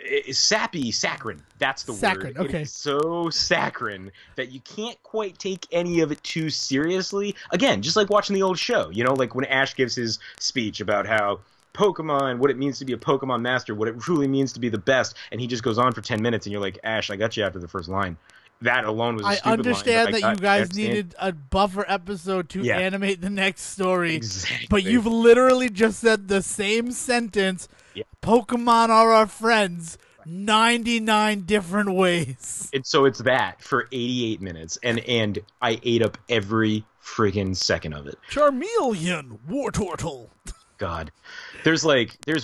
It's sappy, saccharine. That's the Saccharine, word. okay. It's so saccharine that you can't quite take any of it too seriously. Again, just like watching the old show, you know, like when Ash gives his speech about how Pokemon, what it means to be a Pokemon master, what it truly means to be the best, and he just goes on for 10 minutes, and you're like, Ash, I got you after the first line. That alone was a I stupid understand line. that you guys needed a buffer episode to Yeah. animate the next story, Exactly. but you've literally just said the same sentence. Yeah. Pokemon are our friends 99 different ways. And so it's that for 88 minutes, and I ate up every friggin' second of it. Charmeleon, Wartortle. God. There's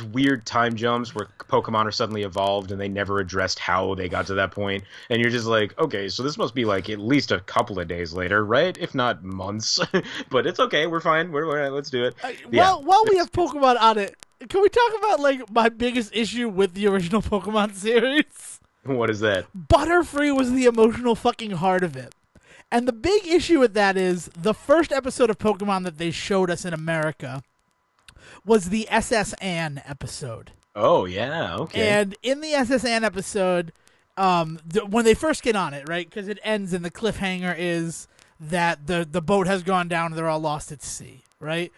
weird time jumps where Pokemon are suddenly evolved and they never addressed how they got to that point. And you're just like, okay, so this must be like at least a couple of days later, right? If not months. But it's okay, we're fine. Let's do it. While we have Pokemon on it, can we talk about like my biggest issue with the original Pokemon series? What is that? Butterfree was the emotional fucking heart of it. And the big issue with that is the first episode of Pokemon that they showed us in America was the SS Anne episode. Oh, yeah, okay. And in the SS Anne episode, when they first get on it, right? Because it ends and the cliffhanger is that the boat has gone down and they're all lost at sea, right?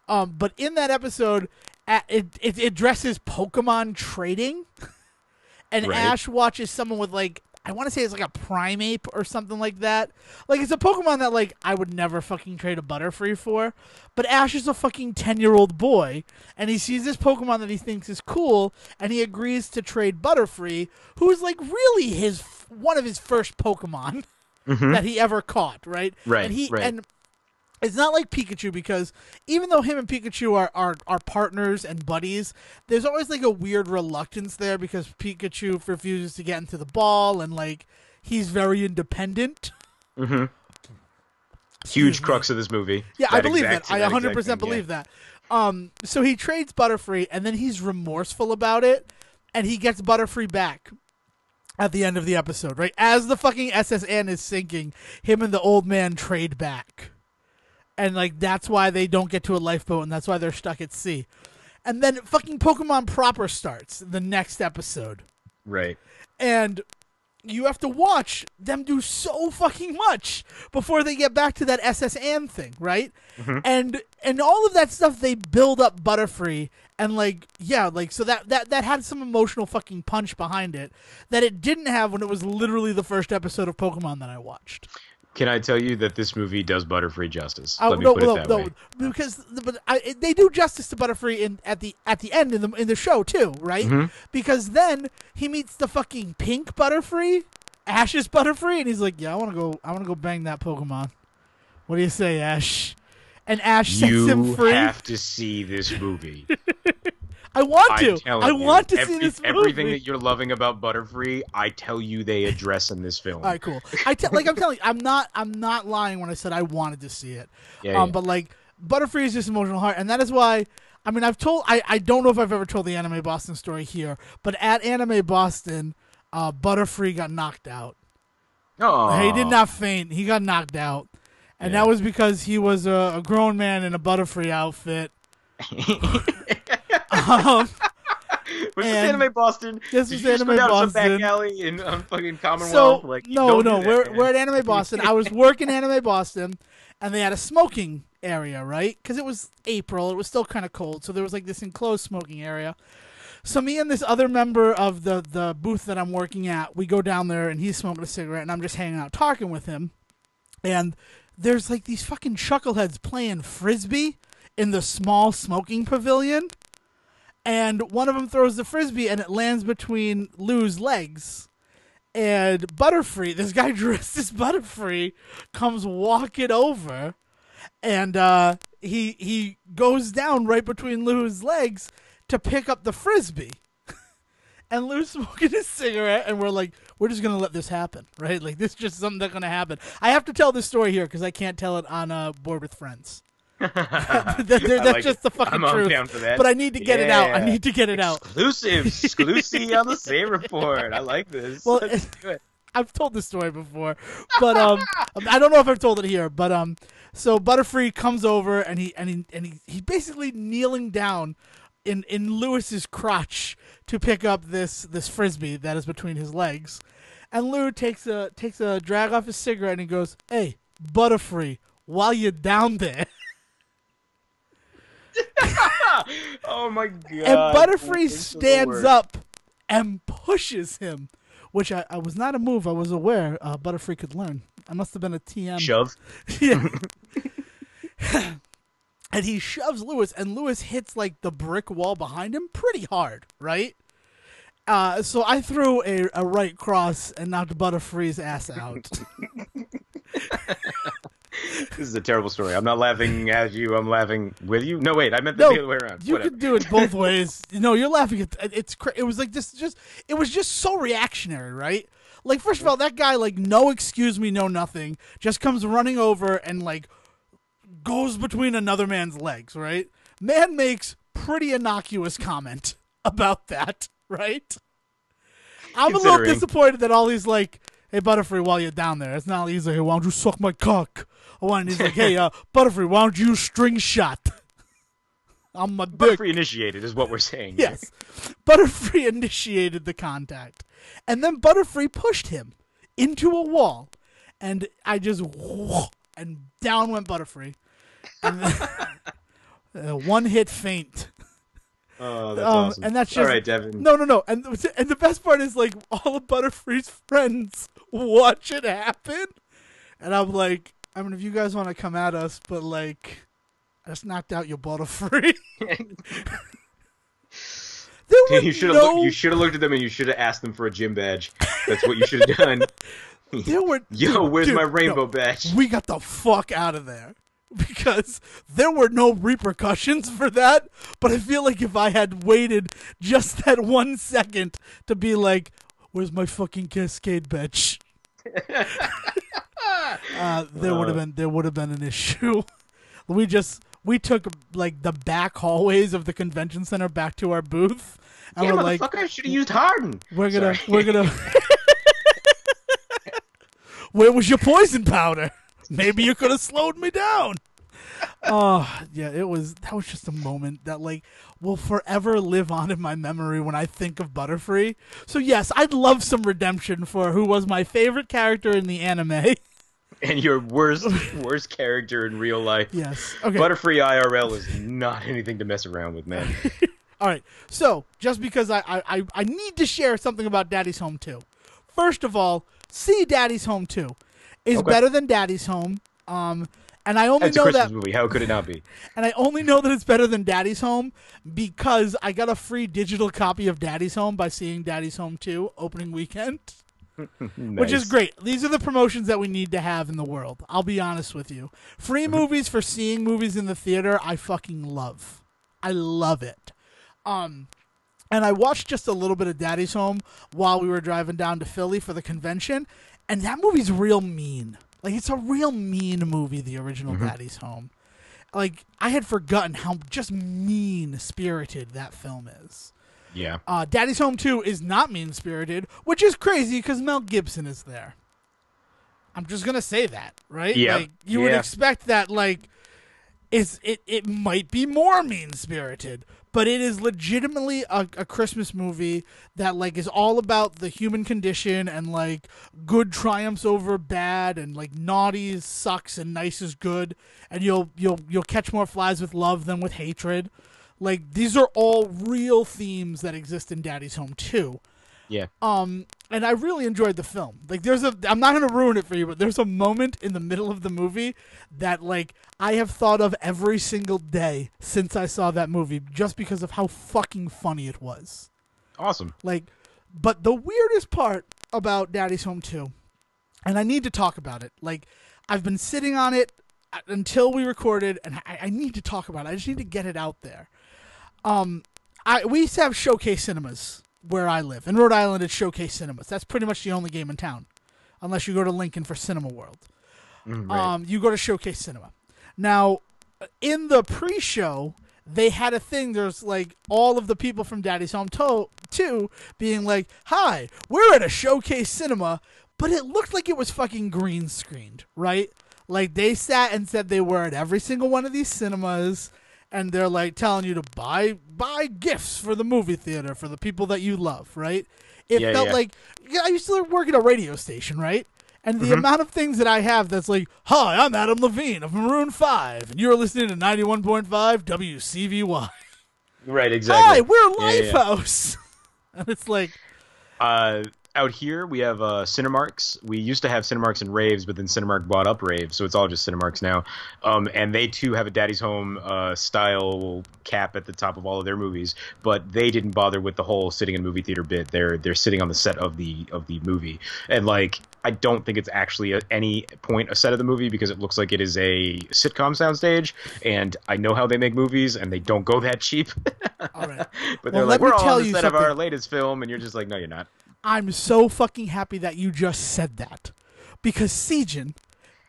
But in that episode, it addresses Pokemon trading. And Right. Ash watches someone with like, I want to say it's like a Primeape or something like that. Like, it's a Pokemon that, like, I would never fucking trade a Butterfree for. But Ash is a fucking 10-year-old boy, and he sees this Pokemon that he thinks is cool, and he agrees to trade Butterfree, who's, like, really one of his first Pokemon that he ever caught, right? Right, And right. And it's not like Pikachu, because even though him and Pikachu are partners and buddies, there's always like a weird reluctance there because Pikachu refuses to get into the ball and like he's very independent. Huge crux of this movie. Yeah, I believe exact- that. I that 100% exact thing, believe yeah. that. So he trades Butterfree and then he's remorseful about it and he gets Butterfree back at the end of the episode, right? As the fucking SSN is sinking, him and the old man trade back. And, like, that's why they don't get to a lifeboat, and that's why they're stuck at sea. And then fucking Pokemon proper starts the next episode. Right. And you have to watch them do so fucking much before they get back to that SS Anne thing, right? And all of that stuff, they build up Butterfree, and, like, yeah, like, so that had some emotional fucking punch behind it that it didn't have when it was literally the first episode of Pokemon that I watched. Can I tell you that this movie does Butterfree justice? Let me put it that way. Because they do justice to Butterfree at the end in the show too, right? Because then he meets the fucking pink Butterfree, Ash's Butterfree, and he's like, "Yeah, I want to go bang that Pokemon. What do you say, Ash?" And Ash sets him free. You have to see this movie. I want to. I want to see this movie. Everything that you're loving about Butterfree, I tell you they address in this film. All right, cool. I'm telling you, I'm not lying when I said I wanted to see it. Yeah. But like Butterfree is just emotional heart, and that is why. I mean, I don't know if I've ever told the Anime Boston story here, but at Anime Boston, Butterfree got knocked out. Oh, He did not faint. He got knocked out, and that was because he was a grown man in a Butterfree outfit. Was this Anime Boston? This Did was you just Anime go down to some Boston. back alley in fucking Commonwealth? So Like, no, don't do that, we're at Anime Boston. I was working Anime Boston, and they had a smoking area, right? Because it was April, it was still kind of cold, so there was like this enclosed smoking area. So me and this other member of the booth that I'm working at, we go down there, and he's smoking a cigarette, and I'm just hanging out talking with him, and there's like these fucking chuckleheads playing frisbee in the small smoking pavilion. And one of them throws the frisbee, and it lands between Lou's legs. And Butterfree, this guy dressed as Butterfree, comes walking over, and he goes down right between Lou's legs to pick up the frisbee. And Lou's smoking his cigarette, and we're like, we're just gonna let this happen, right? Like, this is just something that's gonna happen. I have to tell this story here because I can't tell it on Board with Friends. That's just the fucking truth. I'm down for that. But I need to get it out. I need to get it out. Exclusive on the Say Report. I like this. Well, Let's do it. I've told this story before, but I don't know if I've told it here. But so Butterfree comes over and he's basically kneeling down in Lewis's crotch to pick up this frisbee that is between his legs, and Lou takes a drag off his cigarette and he goes, "Hey, Butterfree, while you're down there." Oh my god! And Butterfree stands up and pushes him, which I was not a move I was aware Butterfree could learn. I must have been a TM. Shove. Yeah. And he shoves Lewis, and Lewis hits like the brick wall behind him pretty hard, right? So I threw a right cross and knocked Butterfree's ass out. This is a terrible story. I'm not laughing at you. I'm laughing with you. No, wait. I meant the other way around. You could do it both ways. No, you're laughing at it was like this. It was just so reactionary, right? Like, first of all, that guy, like, no excuse me, no nothing, just comes running over and like goes between another man's legs, right? Man makes pretty innocuous comment about that, right? I'm a little disappointed that all he's like, "Hey, Butterfree, while you're down there," it's not like he's like, "Hey, why don't you suck my cock?" Or he's like, "Hey, Butterfree, why don't you string shot?" I'm a dick. Butterfree initiated is what we're saying. Yes. Butterfree initiated the contact. And then Butterfree pushed him into a wall. And I just, and down went Butterfree. And then, one-hit feint. Oh, that's awesome. And that's just, all right, Devon. No. And the best part is, like, all of Butterfree's friends watch it happen. And I'm like, I mean, if you guys want to come at us, but, like, I just knocked out your Butterfree. You should have looked at them and you should have asked them for a gym badge. That's what you should have done. Where's my rainbow badge? We got the fuck out of there. Because there were no repercussions for that, but I feel like if I had waited just that 1 second to be like, "Where's my fucking Cascade badge?" There would have been an issue. We took like the back hallways of the convention center back to our booth, and we're like, "Motherfucker, I should have used Harden." We're gonna. Where was your poison powder? Maybe you could have slowed me down. Oh yeah, that was just a moment that like will forever live on in my memory when I think of Butterfree. So yes, I'd love some redemption for who was my favorite character in the anime. And your worst character in real life. Yes. Okay. Butterfree IRL is not anything to mess around with, man. All right. So, just because I need to share something about Daddy's Home 2. First of all, see Daddy's Home 2 is better than Daddy's Home. And I only know that movie. How could it not be? And I only know that it's better than Daddy's Home because I got a free digital copy of Daddy's Home by seeing Daddy's Home 2 opening weekend. Nice. Which is great. These are the promotions that we need to have in the world. I'll be honest with you. Free movies for seeing movies in the theater, I fucking love. I love it. And I watched just a little bit of Daddy's Home while we were driving down to Philly for the convention, and that movie's real mean. Like, it's a real mean movie, the original Daddy's Home. Like, I had forgotten how just mean-spirited that film is. Yeah. Daddy's Home 2 is not mean-spirited, which is crazy because Mel Gibson is there. I'm just going to say that, right? Yeah. Like, you would expect that, like, it might be more mean-spirited, but it is legitimately a Christmas movie that, like, is all about the human condition and, like, good triumphs over bad and, like, naughty sucks and nice is good, and you'll catch more flies with love than with hatred. Like, these are all real themes that exist in Daddy's Home 2. Yeah. And I really enjoyed the film. Like, I'm not going to ruin it for you, but there's a moment in the middle of the movie that, like, I have thought of every single day since I saw that movie just because of how fucking funny it was. Awesome. Like, but the weirdest part about Daddy's Home 2, and I need to talk about it, like, I've been sitting on it until we recorded, and I need to talk about it. I just need to get it out there. We used to have Showcase Cinemas where I live. In Rhode Island, it's Showcase Cinemas. That's pretty much the only game in town, unless you go to Lincoln for Cinema World. Right. You go to Showcase Cinema. Now, in the pre-show, they had a thing. There's like all of the people from Daddy's Home 2 being like, "Hi, we're at a showcase cinema," but it looked like it was fucking green screened, right? Like they sat and said they were at every single one of these cinemas, and they're like telling you to buy gifts for the movie theater for the people that you love, right? It felt like I used to work at a radio station, right? And the amount of things that I have that's like, "Hi, I'm Adam Levine of Maroon 5, and you're listening to 91.5 WCVY." Right, exactly. "Hi, we're Lifehouse." And it's like... out here, we have Cinemarks. We used to have Cinemarks and Raves, but then Cinemark bought up Raves, so it's all just Cinemarks now. And they, too, have a Daddy's Home style cap at the top of all of their movies, but they didn't bother with the whole sitting in a movie theater bit. They're sitting on the set of the movie. And, like, I don't think it's actually at any point a set of the movie because it looks like it is a sitcom soundstage, and I know how they make movies, and they don't go that cheap. All right. But they're like, we're all on the set of our latest film, and you're just like, no, you're not. I'm so fucking happy that you just said that, because Sejohn,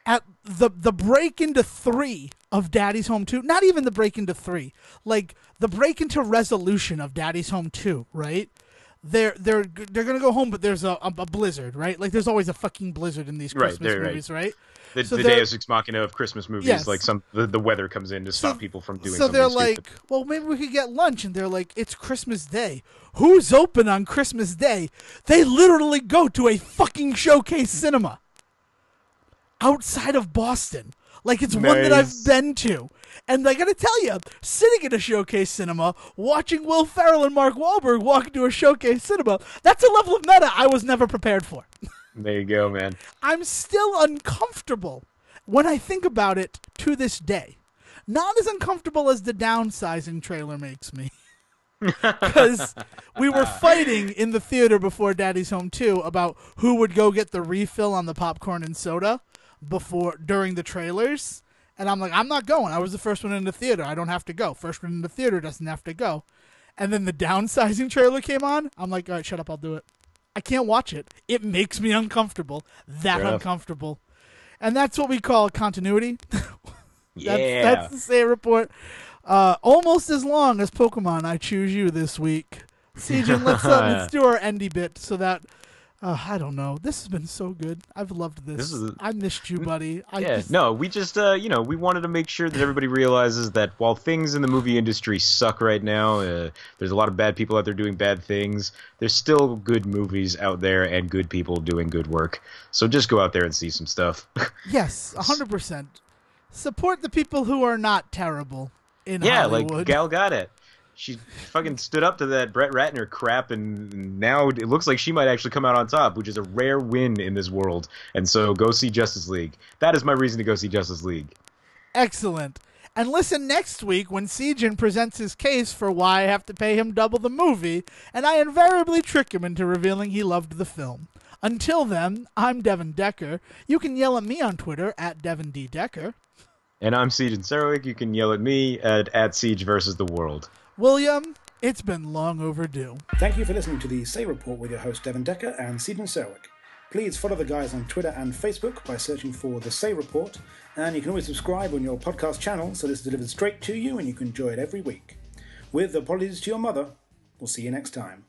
at the break into 3 of Daddy's Home 2, not even the break into 3, like the break into resolution of Daddy's Home 2, right? They're gonna go home, but there's a blizzard, right? Like there's always a fucking blizzard in these Christmas movies, right? The Deus Ex Machina of Christmas movies, yes. Like the weather comes in to stop people from doing something they're stupid. like, well, maybe we could get lunch, and they're like, it's Christmas Day. Who's open on Christmas Day? They literally go to a fucking showcase cinema outside of Boston. Like it's one that I've been to. And I gotta tell you, sitting in a showcase cinema, watching Will Ferrell and Mark Wahlberg walk into a showcase cinema, that's a level of meta I was never prepared for. There you go, man. I'm still uncomfortable when I think about it to this day. Not as uncomfortable as the downsizing trailer makes me. Because we were fighting in the theater before Daddy's Home 2 about who would go get the refill on the popcorn and soda during the trailers. And I'm like, I'm not going. I was the first one in the theater. I don't have to go. First one in the theater doesn't have to go. And then the downsizing trailer came on. I'm like, all right, shut up. I'll do it. I can't watch it. It makes me uncomfortable. That uncomfortable. And that's what we call continuity. That's the Say Report. Almost as long as Pokemon I Choose You this week. Sejohn, let's do our endy bit so that I don't know. This has been so good. I've loved this. I missed you, buddy. We just we wanted to make sure that everybody realizes that while things in the movie industry suck right now, there's a lot of bad people out there doing bad things. There's still good movies out there and good people doing good work. So just go out there and see some stuff. Yes, 100%. Support the people who are not terrible in Hollywood. Like Gal Gadot. She fucking stood up to that Brett Ratner crap, and now it looks like she might actually come out on top, which is a rare win in this world. And so go see Justice League. That is my reason to go see Justice League. Excellent. And listen next week when Sejohn presents his case for why I have to pay him double the movie, and I invariably trick him into revealing he loved the film. Until then, I'm Devon Decker. You can yell at me on Twitter at Devon D. Decker. And I'm Sejohn Sarwick. You can yell at me at Siege versus the World. William, it's been long overdue. Thank you for listening to the Say Report with your host Devon Decker and Sejohn Sarwick. Please follow the guys on Twitter and Facebook by searching for The Say Report, and you can always subscribe on your podcast channel so this is delivered straight to you and you can enjoy it every week. With apologies to your mother, we'll see you next time.